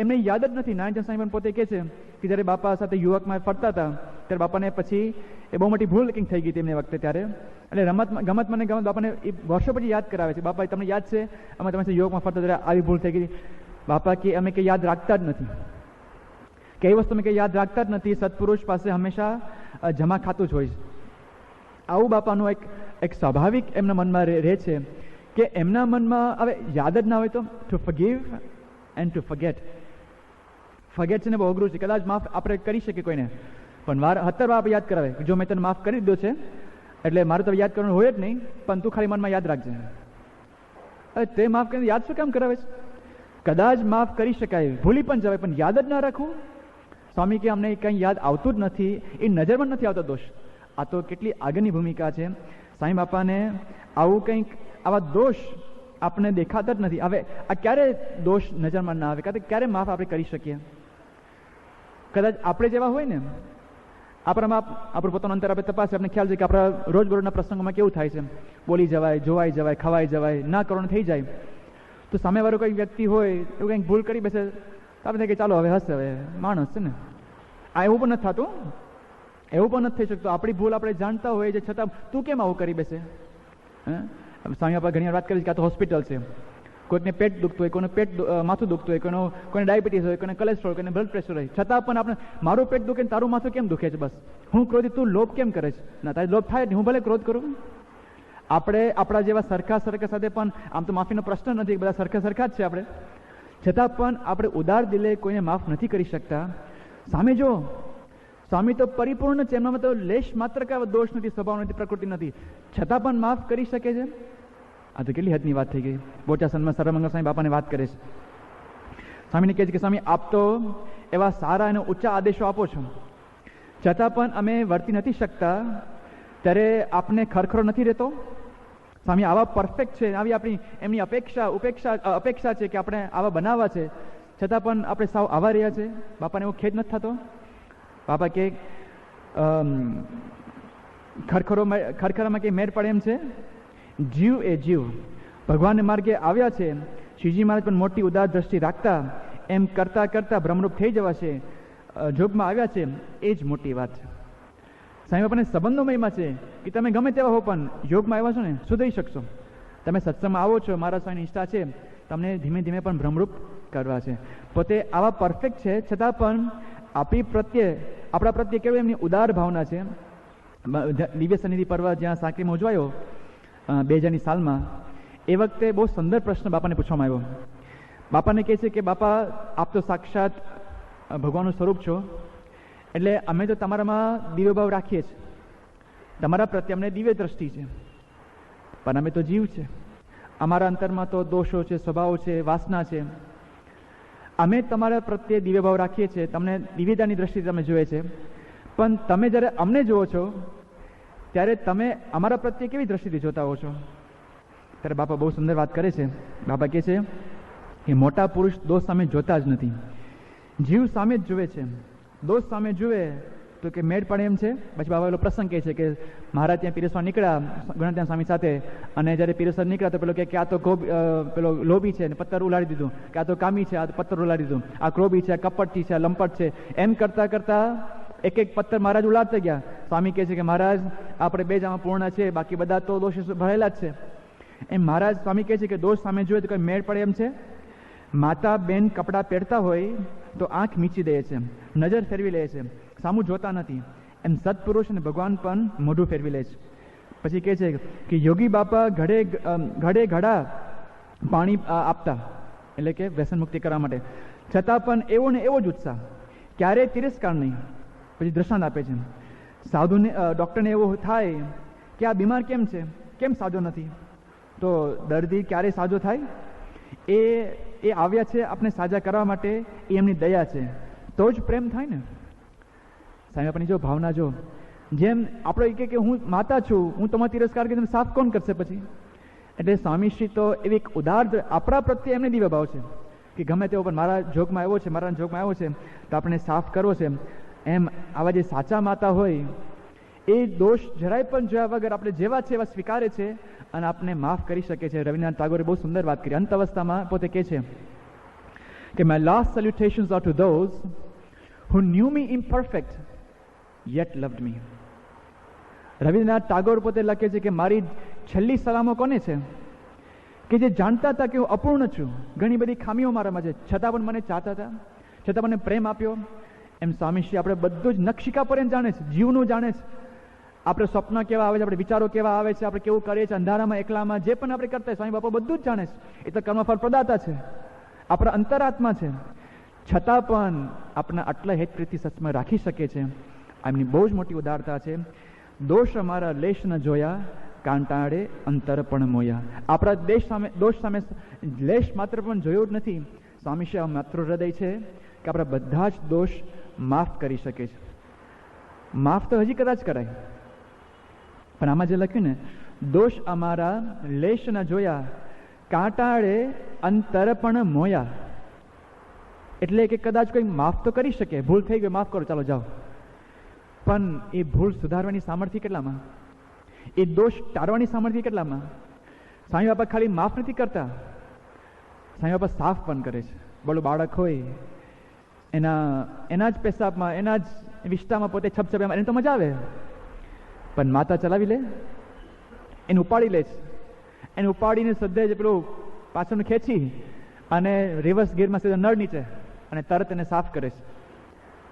એમને યાદ જ નથી. નારાયણ સ્વામી પોતે કહે છે કે જ્યારે બાપા સાથે યુવકમાં ફરતા હતા ત્યારે બાપાને પછી એ બહુ મોટી ભૂલ કંઈક થઈ ગઈ હતી એમને વખતે. ત્યારે એટલે ગમત બાપાને એ વર્ષો પછી યાદ કરાવે છે, બાપા તમને યાદ છે અમે તમે યુવકમાં ફરતા ત્યારે આવી ભૂલ થઈ ગઈ. બાપા કે અમે કંઈ યાદ રાખતા જ નથી, કઈ વસ્તુ અમે કંઈ યાદ રાખતા જ નથી. સત્પુરુષ પાસે હંમેશા જમા ખાતું જ હોય છે. આવું બાપાનું એક સ્વાભાવિક એમના મનમાં રહે છે કે એમના મનમાં હવે યાદ જ ના હોય તો to forgive and to forget. Forget છે ને બહુ અઘરું છે. કદાચ માફ આપણે કરી શકીએ કોઈને, પણ 70 વાર યાદ કરાવે કે જો મેં તને માફ કરી દીધો છે એટલે મારે તો યાદ કરવાનું હોય જ નહીં, પણ તું ખાલી મનમાં યાદ રાખજે. હવે તે માફ કરીને યાદ શું કામ કરાવે છે? કદાચ માફ કરી શકાય, ભૂલી પણ જવાય, પણ યાદ જ ના રાખવું. સ્વામી કે અમને કંઈ યાદ આવતું જ નથી, એ નજરમાં નથી આવતો દોષ. આ તો કેટલી આગળની ભૂમિકા છે. સાંઈ બાપાને આવું કંઈક આવા દોષ આપણે દેખાતા જ નથી. હવે આ ક્યારે દોષ નજરમાં ના આવે, ક્યારે માફ આપણે કરી શકીએ? કદાચ આપણે જેવા હોય ને, આપણામાં આપણું પોતાનું અંતર આપણે તપાસે, આપણે ખ્યાલ છે કે આપણા રોજબરોજના પ્રસંગોમાં કેવું થાય છે, બોલી જવાય, જોવાઈ જવાય, ખવાઈ જવાય, ના કરવાનું થઈ જાય. તો સામેવાળો કોઈ વ્યક્તિ હોય એવું કંઈક ભૂલ કરી બેસે તો આપણે કે ચાલો હવે હશે, હવે માણસ છે ને. આ એવું પણ નથી થતું, એવું પણ નથી થઈ શકતું. આપણી ભૂલ આપણે જાણતા હોય છે છતાં તું કેમ આવું કરી બેસે? સ્વામી આપણે ઘણી વાર વાત કરી કે આ તો હોસ્પિટલ છે, કોઈકને પેટ દુખતું હોય, કોઈને માથું દુખતું હોય, કોઈને ડાયાબિટીસ હોય, કોઈને કોલેસ્ટ્રોલ, કોઈને બ્લડ પ્રેશર હોય, છતાં પણ આપણે મારું પેટ દુખે તારું માથું કેમ દુખે છે? બસ હું ક્રોધી, તું લોભ કેમ કરે છે? ના, તારે લોભ થાય જ નહીં, હું ભલે ક્રોધ કરું. આપણે આપણા જેવા સરખા સાથે પણ આમ તો માફીનો પ્રશ્ન નથી, બધા સરખા જ છે આપણે, છતાં પણ આપણે ઉદાર દિલે કોઈને માફ નથી કરી શકતા. સામે જો સ્વામી તો પરિપૂર્ણ છે, એમનામાં તો લેશ માત્ર કાંઈ દોષ નથી, સ્વભાવ નથી, પ્રકૃતિ નથી, છતાં પણ માફ કરી શકે છે. આ તો કેટલી હદની વાત થઈ ગઈ. બોચાસનમાં સર્વમંગલ સ્વામી બાપાને વાત કરે છે. સ્વામીને કહે છે કે સ્વામી આપ તો એવા સારા અને ઊંચા આદેશો આપો છો, છતાં પણ અમે વર્તી નથી શકતા, ત્યારે આપને ખરખરો નથી રહેતો? સ્વામી આવા પરફેક્ટ છે, આવી આપણી એમની અપેક્ષા છે કે આપણે આવા બનાવવા છે, છતાં પણ આપણે સાવ આવા રહ્યા છે. બાપાને એવો ખેદ નથી થતો? બાપા કે ખરખરામાં કંઈ મેળ પડે એમ છે? જીવ એ જીવ ભગવાનને માર્ગે આવ્યા છે. શ્રીજી મહારાજ પણ મોટી ઉદાર દ્રષ્ટિ રાખતા એમ કરતા કરતા ભ્રમરૂપ થઈ જવાશે, જોગમાં આવ્યા છે, એ જ મોટી વાત છે. સાંઈ બાપાને સંબંધો મહિમા છે કે તમે ગમે તેવા હો પણ યોગમાં આવ્યા છો ને સુધરી શકશો. તમે સત્સંગમાં આવો છો, મારા સ્વામીની નિષ્ઠા છે, તમને ધીમે ધીમે પણ ભ્રમરૂપ કરવા છે. પોતે આવા પરફેક્ટ છે, છતાં પણ આપણા પ્રત્યે કેવી એમની ઉદાર ભાવના છે. દિવ્ય સન્નિધિ પર્વ જ્યાં સાંકરીમાં ઉજવાયો 2000ની સાલમાં, એ વખતે બહુ સુંદર પ્રશ્ન બાપાને પૂછવામાં આવ્યો. બાપાને કહે છે કે બાપા આપ તો સાક્ષાત ભગવાનનું સ્વરૂપ છો, એટલે અમે તો તમારામાં દિવ્ય ભાવ રાખીએ છીએ, તમારા પ્રત્યે અમને દિવ્ય દ્રષ્ટિ છે, પણ અમે તો જીવ છે, અમારા અંતરમાં તો દોષો છે, સ્વભાવો છે, વાસના છે. અમે તમારા પ્રત્યે દિવ્ય ભાવ રાખીએ છીએ, તમને દિવ્યતાની દ્રષ્ટિથી તમે જોઈએ છે, પણ તમે જ્યારે અમને જુઓ છો ત્યારે તમે અમારા પ્રત્યે કેવી દ્રષ્ટિથી જોતા હો છો? ત્યારે બાપા બહુ સુંદર વાત કરે છે. બાપા કહે છે કે મોટા પુરુષ દોષ સામે જોતા જ નથી, જીવ સામે જ જુએ છે. દોષ સામે જુએ તો કે મેળ પડે એમ છે. પછી બાબા પેલો પ્રસંગ કહે છે કે મહારાજ ત્યાં પીરસવા નીકળ્યા ગણત્યાન સ્વામી સાથે, અને જ્યારે પીરસવા નીકળ્યા તો પેલો કે આ તો પેલો લોભી છે ને પથ્થર ઉલાડી દીધું, કે આ તો કામી છે, આ તો પથ્થર ઉલાડી દીધું, આ ક્રોભી છે, આ કપટથી છે, આ લંપટ છે. એમ કરતા કરતા એક પથ્થર મહારાજ ઉલાડતા ગયા. સ્વામી કહે છે કે મહારાજ આપણે બે જ આમાં પૂર્ણ છે, બાકી બધા તો દોષ ભરેલા જ છે. એમ મહારાજ સ્વામી કહે છે કે દોષ સામે જોઈએ તો કોઈ મેળ પડે એમ છે? માતા બેન કપડાં પહેરતા હોય તો આંખ મીચી દે છે, નજર ફેરવી લે છે, સામું જોતા નથી. એમ સત્પુરુષ અને ભગવાન પણ મોઢું ફેરવી લે છે. પછી કહે છે કે યોગી બાપા ઘડા પાણી આપતા, એટલે કે વ્યસન મુક્તિ કરવા માટે, છતાં પણ એવો ને એવો જ ઉત્સાહ, ક્યારેય તિરસ્કાર નહીં. પછી દ્રષ્ટાંત આપે છે, સાધુને ડૉક્ટરને એવું થાય કે આ બીમાર કેમ છે, કેમ સાજો નથી, તો દર્દી ક્યારેય સાજો થાય? એ આવ્યા છે આપણે સાજા કરવા માટે, એ એમની દયા છે, તો જ પ્રેમ થાય ને. સાહેબ આપણી જો ભાવના જો, જેમ આપણે કે હું માતા છું, હું તમારો તિરસ્કાર કરીને સાફ કોણ કરશે પછી? એટલે સ્વામીશ્રી તો એવી એક ઉદાર આપણા પ્રત્યે એમને દિવ્ય ભાવ છે કે ગમે તેવો પણ મારા જોગમાં આવ્યો છે, મારા જોગમાં આવ્યો છે તો આપણે સાફ કરવો છે. એમ આવા જે સાચા માતા હોય એ દોષ જરાય પણ જોયા વગર આપણે જેવા છે એવા સ્વીકારે છે, અને આપને માફ કરી શકે છે. રવિન્દ્રનાથ ટાગોરે બહુ સુંદર વાત કરી. અંત અવસ્થામાં પોતે કહે છે કે my last salutations are to those who knew me imperfect yet loved me. Rabindranath Tagore પોતે લખે છે કે મારી છેલ્લી સલામો કોને છે? કે જે જાણતા હતા કે હું અપૂર્ણ છું, ઘણી બધી ખામીઓ મારામાં છે, છતાં પણ મને ચાહતા હતા, છતાં મને પ્રેમ આપ્યો. એમ સ્વામીશ્રી આપણે બધું જ નખશિકા પર જાણે છે, જીવનું જાણે છે. આપણે સ્વપ્ન કેવા આવે છે, આપણે વિચારો કેવા આવે છે, આપણે કેવું કરીએ છીએ અંધારામાં એકલામાં, જે પણ આપણે કરતા સ્વામી બાપા બધું જ જાણે છે. એ તો કર્મફળ પ્રદાતા છે, આપણા અંતરાત્મા છે, છતાં પણ આપણા આટલા હેત પ્રીતિ સચમાં રાખી શકે છે. એમની બહુ જ મોટી ઉદારતા છે. દોષ અમારા લેશ ન જોયા, કાંટાળે અંતર પણ મોયા. આપણા દોષ સામે લેશ માત્ર પણ જોયો જ નથી. સ્વામીશ્રી આ માત્ર હૃદય છે કે આપણા બધા જ દોષ માફ કરી શકે છે. માફ તો હજી કદાચ કરાય, પણ આમાં જે લખ્યું ને, દોષ અમારા લેશ ન જોયા, કાંટાળે અંતર પણ મોયા, એટલે કે કદાચ કોઈ માફ તો કરી શકે, ભૂલ થઈ ગઈ માફ કરો ચાલો જાઓ, પણ એ ભૂલ સુધારવાની સામર્થ્ય કેટલામાં? એ દોષ ટાળવાની સામર્થ્ય કેટલામાં? સ્વામી બાપા ખાલી માફ નથી કરતા, સ્વામી બાપા સાફ પણ કરે છે. બોલું બાળક હોય એના જ પેશાબમાં, એના જ વિસ્તારમાં પોતે છપછપ, એને તો મજા આવે, પણ માતા ચલાવી લે, એને ઉપાડી લે છે, એને ઉપાડીને સદ્ધે જ પેલું પાછળનું ખેંચી અને રિવર્સ ગિયરમાં સીધા નળ નીચે અને તરત એને સાફ કરે છે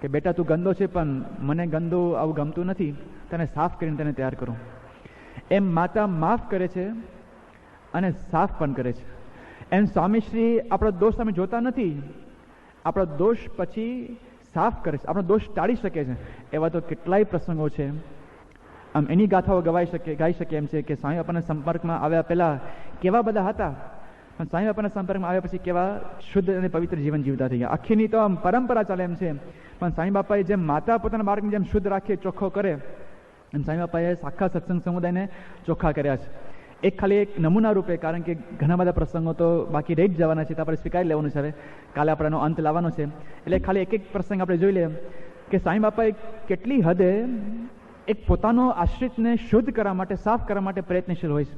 કે બેટા તું ગંદો છે, પણ મને ગંદો આવું ગમતું નથી, તને સાફ કરીને તને તૈયાર કરું. એમ માતા માફ કરે છે અને સાફ પણ કરે છે. એમ સ્વામીશ્રી આપણા દોષ સામે જોતા નથી, આપણા દોષ પછી સાફ કરે છે, આપણો દોષ ટાળી શકે છે. એવા તો કેટલાય પ્રસંગો છે. આમ એની ગાથાઓ ગાઈ શકે એમ છે કે સ્વામી બાપાના સંપર્કમાં આવ્યા પહેલાં કેવા બધા હતા, પણ સ્વામી બાપાના સંપર્કમાં આવ્યા પછી કેવા શુદ્ધ અને પવિત્ર જીવન જીવતા થઈ ગયા. આખીની તો આમ પરંપરા ચાલે એમ છે, પણ સ્વામી બાપાએ જેમ માતા પોતાના બાળકને જેમ શુદ્ધ રાખે, ચોખ્ખો કરે, એમ સ્વામી બાપાએ આખા સત્સંગ સમુદાયને ચોખ્ખા કર્યા છે. ખાલી એક નમૂના રૂપે, કારણ કે ઘણા બધા પ્રસંગો તો બાકી રહી જ જવાના છે, તો આપણે સ્વીકારી લેવાનું છે. હવે કાલે આપણેનો અંત લાવવાનો છે, એટલે ખાલી એક પ્રસંગ આપણે જોઈ લઈએ કે સ્વામી બાપાએ કેટલી હદે એક પોતાનો આશ્રિતને શુદ્ધ કરવા માટે, સાફ કરવા માટે પ્રયત્નશીલ હોય છે.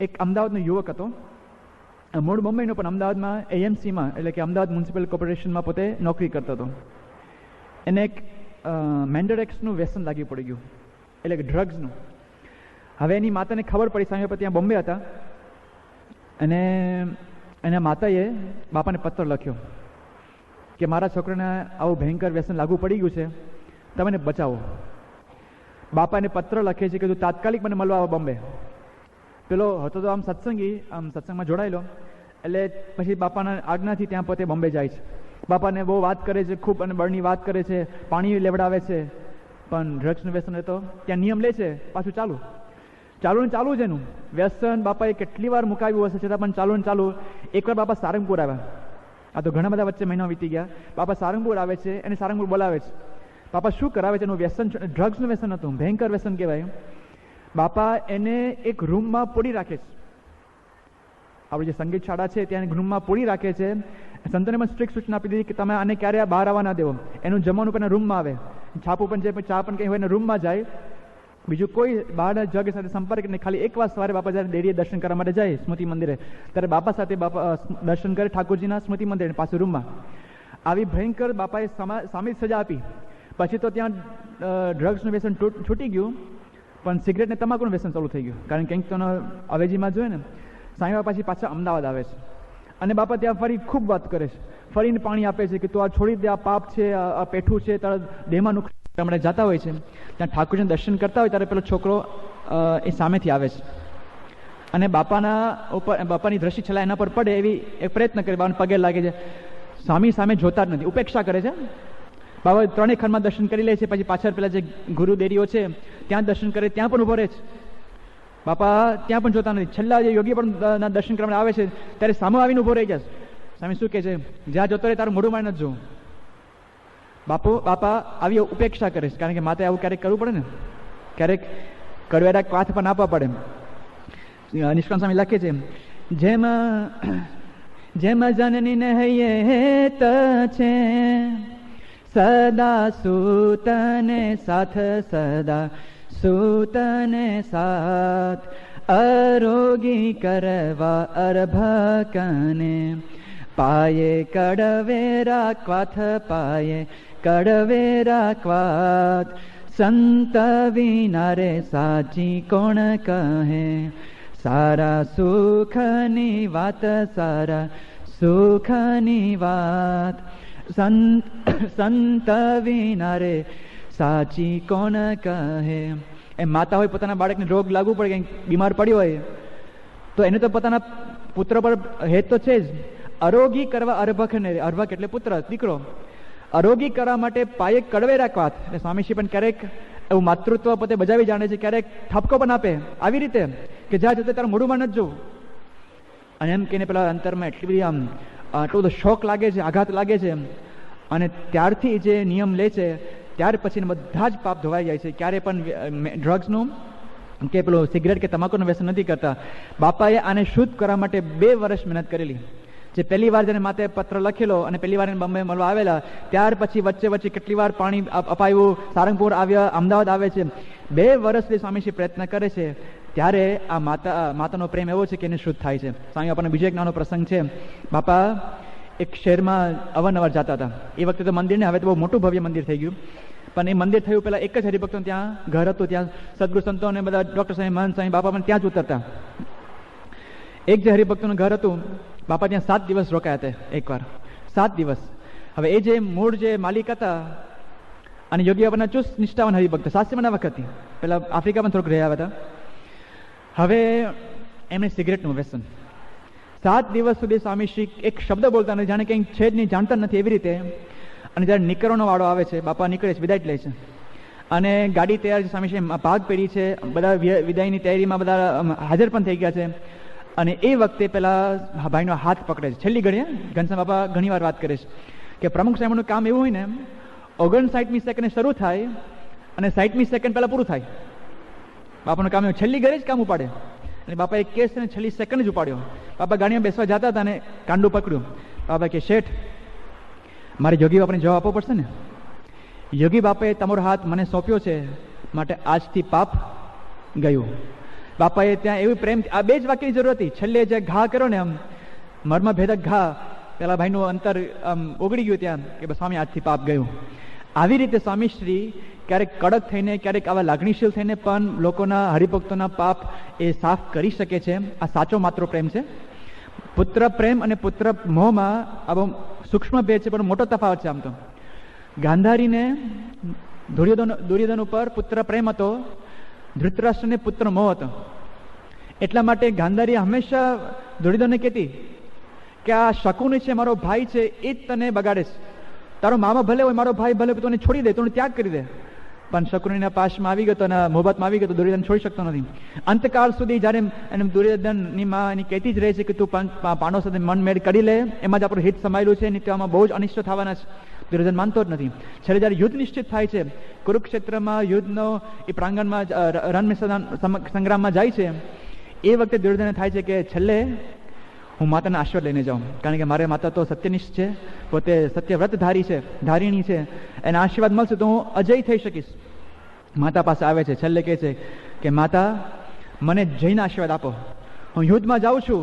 એક અમદાવાદનો યુવક હતો, મૂળ મુંબઈનો, પણ અમદાવાદમાં એએમસીમાં એટલે કે અમદાવાદ મ્યુનિસિપલ કોર્પોરેશનમાં પોતે નોકરી કરતો હતો. એને એક મેન્ડરેક્સનું વ્યસન લાગી પડી ગયું, એટલે કે ડ્રગ્સનું. હવે એની માતાને ખબર પડી, સ્વામી બાપા ત્યાં બોમ્બે હતા, અને એના માતાએ બાપાને પત્ર લખ્યો કે મારા છોકરાને આવું ભયંકર વ્યસન લાગુ પડી ગયું છે, તમે એને બચાવો. બાપાને પત્ર લખે છે કે તું તાત્કાલિક મને મળવા આવો બોમ્બે. પેલો હતો તો આમ સત્સંગી, આમ સત્સંગમાં જોડાયેલો, એટલે પછી બાપાના આજ્ઞાથી ત્યાં પોતે બોમ્બે જાય છે. બાપાને બહુ વાત કરે છે, ખૂબ અને બળની વાત કરે છે, પાણી લેવડાવે છે, પણ ડ્રગ્સનું વ્યસન તો ત્યાં નિયમ લે છે, પાછું ચાલુ જ એનું વ્યસન. બાપાએ કેટલી વાર મુકાવ્યું હશે, છતાં પણ ચાલુ. એકવાર બાપા સારંગપુર આવ્યા, આ તો ઘણા બધા વચ્ચે મહિના વીતી ગયા. બાપા સારંગપુર આવે છે, એને સારંગપુર બોલાવે છે. બાપા શું કરાવે છે? એનું વ્યસન, ડ્રગ્સનું વ્યસન હતું, ભયંકર વ્યસન કહેવાય. બાપા એને એક રૂમમાં પૂરી રાખે છે. આપણી જે સંગીત શાળા છે ત્યાં રૂમમાં પૂરી રાખે છે. સંતોને પણ સ્ટ્રિક્ટ સૂચના આપી દીધી કે તમે આને ક્યારે બહાર આવવા ના દેવો. એનું જમવાનું પણ રૂમમાં આવે, છાપું પણ જાય, ચા પણ કંઈ હોય એને રૂમમાં જાય. બીજું કોઈ બહારના જગ સાથે સંપર્ક નહીં. ખાલી એક વાર સવારે બાપા જ્યારે દેડીએ દર્શન કરવા માટે જાય સ્મૃતિ મંદિરે, ત્યારે બાપા સાથે બાપા દર્શન કરે ઠાકોરજીના સ્મૃતિ મંદિર પાછું રૂમમાં. આવી ભયંકર બાપાએ સામી સજા આપી. પછી તો ત્યાં ડ્રગ્સનું વ્યસન છૂટી ગયું, પણ સિગરેટ ને તમાકુનું વ્યસન ચાલુ થઈ ગયું, કારણ કે કંઈક તો અવેજીમાં જોઈએ ને. સ્વામી બાપા પછી પાછા અમદાવાદ આવે છે, અને બાપા ત્યાં ફરી ખૂબ વાત કરે છે, ફરીને પાણી આપે છે કે તું આ છોડી દે, આ પાપ છે, આ પેઠું છે, તારા દેહમાં નુકસાન. હમણાં જતા હોય છે ત્યાં ઠાકોરજીને દર્શન કરતા હોય ત્યારે પેલો છોકરો એ સામેથી આવે છે, અને બાપાની દ્રષ્ટિ છેલ્લા એના પર પડે એવી એક પ્રયત્ન કરે, બાપાને પગે લાગે છે. સ્વામી સામે જોતા જ નથી, ઉપેક્ષા કરે છે. બાબા ત્રણેય ખંડમાં દર્શન કરી લે છે, પછી પાછળ પેલા જે ગુરુ દેરીઓ છે ત્યાં દર્શન કરે, ત્યાં પણ ઉભો રહે છે. બાપા ત્યાં પણ જોતા નથી. છેલ્લા જે યોગી પણ દર્શન કરવા આવે છે ત્યારે સામે આવીને ઉભો રહી જાય. સ્વામી શું કહે છે? જ્યાં જોતો રહે તારું મોઢું મારી નથી જોવું. બાપા આવી ઉપેક્ષા કરે છે, કારણ કે માતાએ આવું ક્યારેક કરવું પડે ને, ક્યારેક કડવેરા કાથ પણ આપવા પડે. નિષ્કામ સ્વામી લખે છે, જેમ જનની ને હેત છે, સદા સૂતને સાથ, સદા સૂતને સાથ. અરોગી કરવા અર્ભકને પાયે કડવેરા ક્વાથ પાયે કડવેરા ક્વાથ સંત વિના રે સાચી કોણ કહે સારા સુખની વાત સારા સુખની વાત સંત વિના રે સાચી કોણ કહે. એમ માતા હોય પોતાના બાળકને રોગ લાગુ પડે કંઈક બીમાર પડ્યો હોય તો એને તો પોતાના પુત્ર પર હેત તો છે જ. અરોગી કરવા અર્ભકને, અર્ભક એટલે પુત્ર દીકરો, અરોગી કરવા માટે પાયે કડવેરા ક્વાથ. એટલે સ્વામીશ્રી પણ ક્યારેક એવું માતૃત્વ પોતે બજાવી જાણે છે, ક્યારેક ઠપકો પણ આપે આવી રીતે કે જ્યાં જતે તારા મોઢુંમાં નથી જોવું. અને એમ કહીને પેલા અંતરમાં એટલી બધી આમ આટલો બધો શોક લાગે છે, આઘાત લાગે છે. અને ત્યારથી જે નિયમ લે છે ત્યાર પછી બધા જ પાપ ધોવાઈ જાય છે. ક્યારે પણ ડ્રગ્સનું કે પેલું સિગરેટ કે તમાકુનું વ્યસન નથી કરતા. બાપાએ આને શુદ્ધ કરવા માટે 2 વર્ષ મહેનત કરેલી. જે પહેલી વાર જેને માતે પત્ર લખેલો અને પહેલી વાર બોમ્બે મળવા આવેલા, ત્યાર પછી વચ્ચે કેટલી વાર પાણી અપાયું, સારંગપુર આવ્યા, અમદાવાદ આવે છે. 2 વર્ષથી સ્વામીશ્રી પ્રયત્ન કરે છે. ત્યારે આ માતાનો પ્રેમ એવો છે કે એને શુદ્ધ થાય છે. સ્વામી આપણને બીજો એક નાનો પ્રસંગ છે. બાપા એક શહેરમાં અવારનવાર જતા હતા. એ વખતે તો મંદિર ને, હવે તો બહુ મોટું ભવ્ય મંદિર થઈ ગયું, પણ એ મંદિર થયું પહેલાં એક જ હરિભક્તોનું ત્યાં ઘર હતું. ત્યાં સદગુરુ સંતો અને બધા ડૉક્ટર સાહેબ, મહંત સાહેબ, બાપા પણ ત્યાં જ ઉતરતા. એક જે હરિભક્તોનું ઘર હતું, બાપા ત્યાં 7 દિવસ રોકાયા હતા એકવાર. 7 દિવસ. હવે એ જે મૂળ જે માલિક હતા અને યોગી બાપાના ચુસ્ત નિષ્ઠાવાન હરિભક્ત, સાસ્યમાના વખતથી પેલા આફ્રિકામાં થોડુંક રહ્યા હતા. હવે એમને સિગરેટનું વ્યસન. 7 દિવસ સુધી સ્વામીશ્રી એક શબ્દ બોલતા નથી, જાણે કંઈક છે જ નહીં, જાણતા નથી એવી રીતે. અને જ્યારે નીકળવાનો વાળો આવે છે, બાપા નીકળે છે, વિદાય લે છે અને ગાડી તૈયાર છે, સ્વામીશ્રી ભાગ પેઢી છે, બધા વિદાયની તૈયારીમાં બધા હાજર પણ થઈ ગયા છે. અને એ વખતે પેલા ભાઈનો હાથ પકડે છે છેલ્લી ઘડીએ. ઘનશ્યામ બાપા ઘણી વાર વાત કરે છે કે પ્રમુખ સાહેબનું કામ એવું હોય ને, 59મી સેકન્ડે શરૂ થાય અને 60મી સેકન્ડ પહેલાં પૂરું થાય. બાપાનું કામ એવું, છેલ્લી ઘડી જ કામ ઉપાડે. અને બાપા એક કેસ ને છેલ્લી સેકન્ડ જ ઉપાડ્યો. બાપા ગાડીમાં બેસવા જતા હતા અને કાંડું પકડ્યું. બાપા કે શેઠ, મારે યોગી બાપાને જવાબ આપવો પડશે ને. યોગી બાપાએ તમારો હાથ મને સોંપ્યો છે, માટે આજથી પાપ ગયું. બાપાએ ત્યાં એવી પ્રેમ, આ 2 જ વાક્યની જરૂર હતી. છેલ્લે જે ઘા કર્યો ને, આમ મરમાં ભેદક ઘા, પેલા ભાઈનું અંતર આમ ઓગળી ગયું ત્યાં કે સ્વામી આજથી પાપ ગયું. આવી રીતે સ્વામીશ્રી ક્યારેક કડક થઈને, ક્યારેક આવા લાગણીશીલ થઈને પણ લોકોના હરિભક્તોના પાપ એ સાફ કરી શકે છે. આ સાચો માત્ર પ્રેમ છે. પુત્ર પ્રેમ અને પુત્ર મોહમાં આ બહુ સૂક્ષ્મ ભેદ છે, પણ મોટો તફાવત છે. આમ તો ગાંધારીને દુર્યોધન ઉપર પુત્ર પ્રેમ હતો, ધૃતરાષ્ટ્રને પુત્ર મોહ હતો. એટલા માટે ગાંધારી હંમેશા દુર્યોધનને કહેતી કે આ શકુની છે, મારો ભાઈ છે, એ જ તને બગાડે છે. તારો મામા ભલે હોય, મારો ભાઈ ભલે, તને છોડી દે, તને ત્યાગ કરી દે. પણ શકુનીના પાશમાં આવી ગયો અને મોહબતમાં આવી ગયો તો દુર્યોધન છોડી શકતો નથી. અંતકાળ સુધી જ્યારે એને દુર્યોધનની માં એની કહેતી જ રહે છે કે તું પાંડવ સાથે મન મેળ કરી લે, એમાં જ આપણું હિત સમાયેલું છે, નિત્યમાં બહુ જ અનિષ્ટ થવાના છે. દુર્યોધન માનતો જ નથી. છેલ્લે જ્યારે યુદ્ધ નિશ્ચિત થાય છે, કુરુક્ષેત્રમાં યુદ્ધનો એ પ્રાંગણમાં રણ સંગ્રામમાં જાય છે, એ વખતે દુર્યોધનને થાય છે કે છેલ્લે હું માતાના આશીર્વાદ લઈને જાઉં, કારણ કે મારે માતા તો સત્યનિષ્ઠ છે, પોતે સત્યવ્રત ધારીણી છે, એના આશીર્વાદ મળશે તો હું અજય થઈ શકીશ. માતા પાસે આવે છે, છેલ્લે કહે છે કે માતા, મને જૈન આશીર્વાદ આપો, હું યુદ્ધમાં જાઉં છું,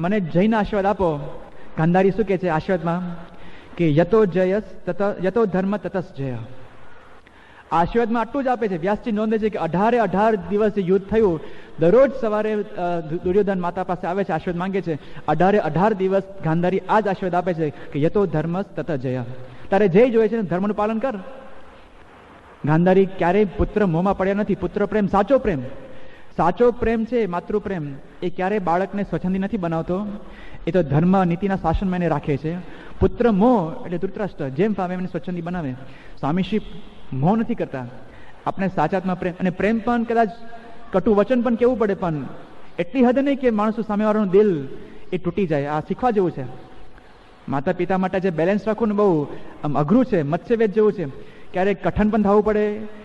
મને જૈન આશીર્વાદ આપો. ગાંધારી શું કહે છે આશીર્વાદમાં કે યતો જયસ યતો ધર્મ તતસ જય. આશીર્વાદમાં આટલું જ આપે છે. વ્યાસજી નોંધે છે કે 18 દિવસ યુદ્ધ થયું. દરરોજ સવારે દુર્યોધન માતા પાસે આવે છે, આશીર્વાદ માંગે છે. 18 દિવસ ગાંધારી આ જ આશીર્વાદ આપે છે કે યતો ધર્મ તત જય. તારે જય જોઈએ છે, ધર્મનું પાલન કર. ગાંધારી ક્યારેય પુત્ર મોહમાં પડ્યા નથી. પુત્ર પ્રેમ સાચો પ્રેમ છે, માતૃ પ્રેમ. એ ક્યારેય બાળકને સ્વચ્છંદી નથી બનાવતો. એ તો ધર્મ નીતિના શાસનમાં એને રાખે છે. પુત્ર મોહ એટલે ધૃતરાષ્ટ્ર જેમ ફાવે એમને સ્વચ્છંદી બનાવે. સ્વામીશ્રી મોહ નથી કરતા. આપણે સાચાત્મા પ્રેમ, અને પ્રેમ પણ કદાચ કટુ વચન પણ કેવું પડે, પણ એટલી હદ નહીં કે માણસો સામેવાળાનું દિલ એ તૂટી જાય. આ શીખવા જેવું છે. માતા પિતા માટે જે બેલેન્સ રાખવું ને બહુ અઘરું છે. મત્સ્યવેદ જેવું છે. ક્યારેક કઠણ પણ થવું પડે,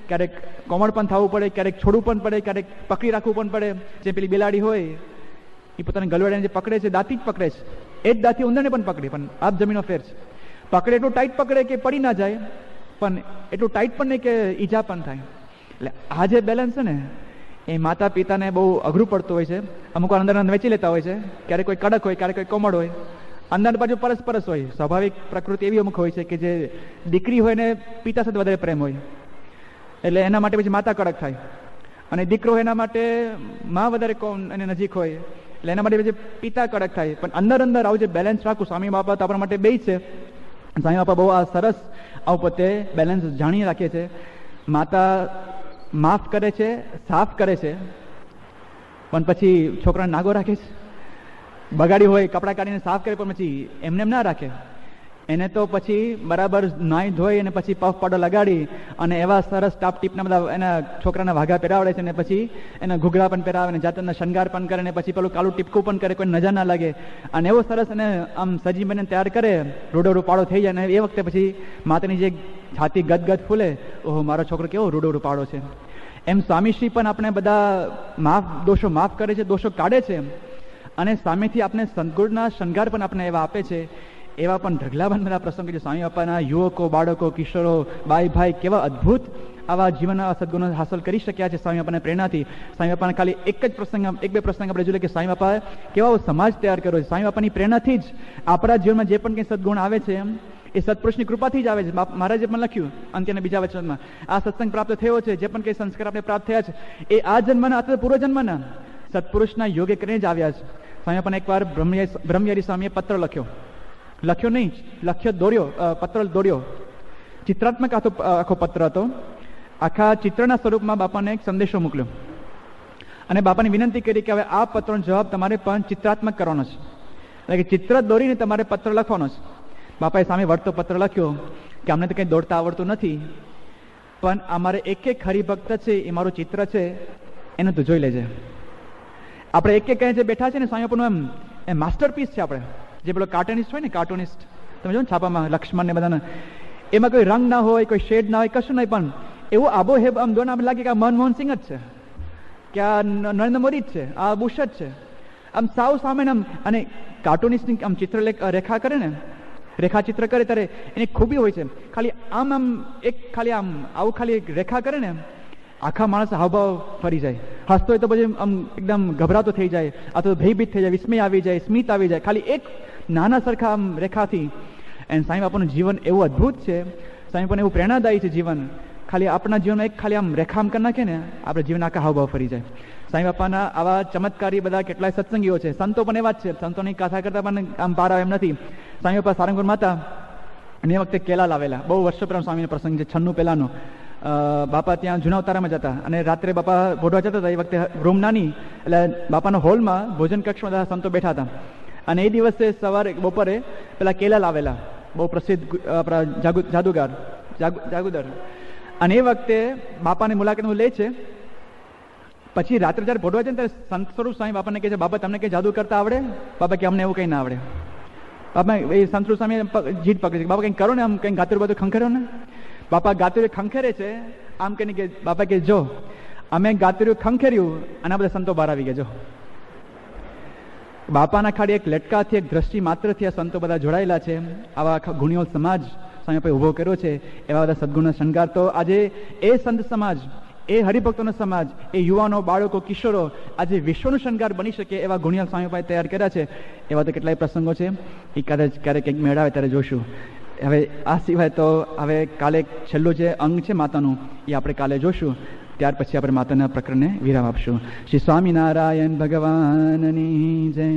ક્યારેક કોમળ પણ થવું પડે, ક્યારેક છોડવું પણ પડે, ક્યારેક પકડી રાખવું પણ પડે. જે પેલી બિલાડી હોય એ પોતાની ગલવાડાને જે પકડે છે, દાંતી જ પકડે છે, એ જ દાંતી ઉંદરને પણ પકડે, પણ આપ જમીનો ફેર છે. પકડે એટલું ટાઈટ પકડે કે પડી ના જાય, પણ એટલું ટાઈટ પણ નહીં કે ઈજા પણ થાય. એટલે આ જે બેલેન્સ છે ને, એ માતા પિતાને બહુ અઘરું પડતું હોય છે. અમુક વાર અંદર વેચી લેતા હોય છે, ક્યારેક કોઈ કડક હોય, ક્યારેક કોઈ કોમળ હોય, અંદર બાજુ પરસ્પરસ હોય. સ્વાભાવિક પ્રકૃતિ એવી અમુક હોય છે કે જે દીકરી હોય ને પિતા સાથે વધારે પ્રેમ હોય, એટલે એના માટે પછી માતા કડક થાય, અને દીકરો એના માટે માં વધારે એને નજીક હોય એટલે એના માટે પછી પિતા કડક થાય. પણ અંદર અંદર આવું જે બેલેન્સ રાખવું, સ્વામી બાપા તો આપણા માટે બે જ છે. સ્વામી બાપા બહુ આ સરસ આવું પોતે બેલેન્સ જાણી રાખે છે. માતા માફ કરે છે, સાફ કરે છે, પણ પછી છોકરાને નાગો રાખે છે. બગાડી હોય કપડાં કાઢીને સાફ કરે, પણ પછી એમને એમ ના રાખે. એને તો પછી બરાબર નાહી ધોઈ અને પછી પફ પાડો લગાડી અને એવા સરસ ટાપ ટીપના બધા એના છોકરાના વાઘા પહેરાવડે છે, ને પછી એના ઘૂઘરા પણ પહેરાવે ને જાતના શણગાર પણ કરે, ને પછી પેલું કાલું ટીપકું પણ કરે, કોઈ નજર ના લાગે, અને એવો સરસ એને આમ સજી બને તૈયાર કરે, રૂડો પાડો થઈ જાય. અને એ વખતે પછી માતાની જે છાતી ગદગદ ફૂલે, ઓહો મારો છોકરો કેવો રૂડો પાડો છે. એમ સ્વામીશ્રી પણ આપણે બધા દોષો માફ કરે છે, દોષો કાઢે છે, અને સામેથી આપણે સદગુણના શણગાર પણ આપણે એવા આપે છે. એવા પણ ઢગલાબંધ બધા પ્રસંગો છે. સ્વામી બાપાના યુવકો, બાળકો, કિશોરો, બાઈ ભાઈ કેવા અદ્ભુત આવા જીવનના સદગુણો હાંસલ કરી શક્યા છે સ્વામી બાપાના પ્રેરણાથી. સ્વામી બાપાને ખાલી એક બે પ્રસંગ આપણે જોઈએ કે સ્વામી બાપાએ કેવો સમાજ તૈયાર કર્યો છે. સ્વામી બાપાની પ્રેરણાથી જ આપણા જીવનમાં જે પણ કંઈ સદગુણ આવે છે એ સત્પુરુષની કૃપાથી જ આવે છે. મહારાજે પણ લખ્યું અંત્યના બીજા વચનમાં, આ સત્સંગ પ્રાપ્ત થયો છે, જે પણ કંઈ સંસ્કાર આપણે પ્રાપ્ત થયા છે એ આ જન્મના અથવા પૂર્વજન્મના સત્પુરુષના યોગે કરીને જ આવ્યા છે. સ્વામી બાપાને એકવાર બ્રહ્મયારી સ્વામીએ પત્ર પત્ર દોર્યો. ચિત્રાત્મક આખો પત્ર હતો. આખા ચિત્રના સ્વરૂપમાં બાપાને એક સંદેશો મોકલ્યો અને બાપાને વિનંતી કરી કે હવે આ પત્રનો જવાબ તમારે પણ ચિત્રાત્મક કરવાનો છે, એટલે કે ચિત્ર દોરીને તમારે પત્ર લખવાનો છે. બાપાએ સામે વળતો પત્ર લખ્યો કે અમને તો કંઈ દોડતા આવડતું નથી, પણ અમારે એક હરિભક્ત છે એ મારું ચિત્ર છે, એને તું જોઈ લેજે. આપણે એક જે બેઠા છે ને સ્વામી બાપાનું એમ માસ્ટરપીસ છે. આપણે જે પેલો કાર્ટુનિસ્ટ હોય ને, કાર્ટુનિસ્ટ તમે જો ને છાપામાં લક્ષ્મણ ને બધાને, એમાં કોઈ રંગ ના હોય, કોઈ શેડ ના હોય, કશું નહીં, પણ એવું આબોહેબ આમ દોને આમ લાગે કે આ મનમોહન સિંહ જ છે, કે આ નરેન્દ્ર મોદી જ છે, આ બુશ જ છે, આમ સાવ સામે. અને કાર્ટુનિસ્ટની આમ રેખા કરે ને, રેખાચિત્ર કરે ત્યારે એની ખૂબી હોય છે, ખાલી આમ આવું ખાલી રેખા કરે ને આખા માણસ હાવભાવ ફરી જાય. હસતો હોય તો પછી આમ એકદમ ગભરાતો થઈ જાય, અથવા તો ભયભીત થઈ જાય, વિસ્મય આવી જાય, સ્મિત આવી જાય, ખાલી એક નાના સરખા આમ રેખાથી. અને સાંઈ બાપાનું જીવન એવું અદ્ભુત છે, સાંઈ બાપાને એવું પ્રેરણાદાયી છે જીવન. ખાલી આપણા જીવનમાં એક ખાલી આમ રેખા આમ કરી નાખે ને, આપણે જીવન આખા હાવભાવ ફરી જાય. સાંઈ બાપાના આવા ચમત્કારી બધા કેટલાય સત્સંગીઓ છે, સંતો પણ એવા જ છે. સંતોની કથા કરતા પણ આમ પાર આવે એમ નથી. સાંઈ બાપા સારંગપુરમાં હતા અને એ વખતે કેલા લાવેલા, બહુ વર્ષો પહેલા સ્વામીનો પ્રસંગ છે, 96 પહેલાનો. બાપા ત્યાં જૂના અવતારામાં જતા અને રાત્રે બાપા ભોડવા જતા હતા. એ વખતે રૂમ નાની, એટલે બાપાના હોલમાં ભોજન કક્ષમાં બધા સંતો બેઠા હતા. અને એ દિવસે સવારે બપોરે પેલા કેલા લાવેલા, બહુ પ્રસિદ્ધ આપણા જાદુગર. અને એ વખતે બાપાની મુલાકાત લે છે. પછી રાત્રે જયારે ભોડવા જાય ને ત્યારે સંત સ્વરૂપ સ્વામી બાપાને કહે છે, બાપા તમને કંઈ જાદુ કરતા આવડે? બાપા કે અમને એવું કંઈ ના આવડે. બાપા એ સંત સ્વરૂપ સ્વામી જીદ પકડી છે, બાપા કંઈક કરો ને, આમ કંઈક ગાતું બધું ખંખેરો ને. બાપા ગાતુરી ખંખેરે છે આમ કહીને કે બાપા કે જો અમે ગાતુરી ખંખેર્યું અને આ બધા સંતો બહાર આવી ગયા. જો બાપાના ખાલી એક લટકાથી, એક દ્રષ્ટિ માત્રથી આ સંતો બધા જોડાયેલા છે. આવા ગુણીઓ સમાજ સ્વામી બાપાએ ઉભો કર્યો છે. એવા બધા સદગુણના શણગાર તો આજે એ સંત સમાજ, એ હરિભક્તોનો સમાજ, એ યુવાનો, બાળકો, કિશોરો આજે વિશ્વનું શણગાર બની શકે એવા ગુણિયાલ સ્વામી બાપાએ તૈયાર કર્યા છે. એવા તો કેટલાય પ્રસંગો છે, એ ક્યારેક કંઈક મેળાવે ત્યારે જોશું. હવે આ સિવાય તો હવે કાલે છેલ્લું જે અંગ છે માતાનું એ આપણે કાલે જોશું. ત્યાર પછી આપણે માતાના પ્રકરણને વિરામ આપશું. શ્રી સ્વામિનારાયણ ભગવાનની જય.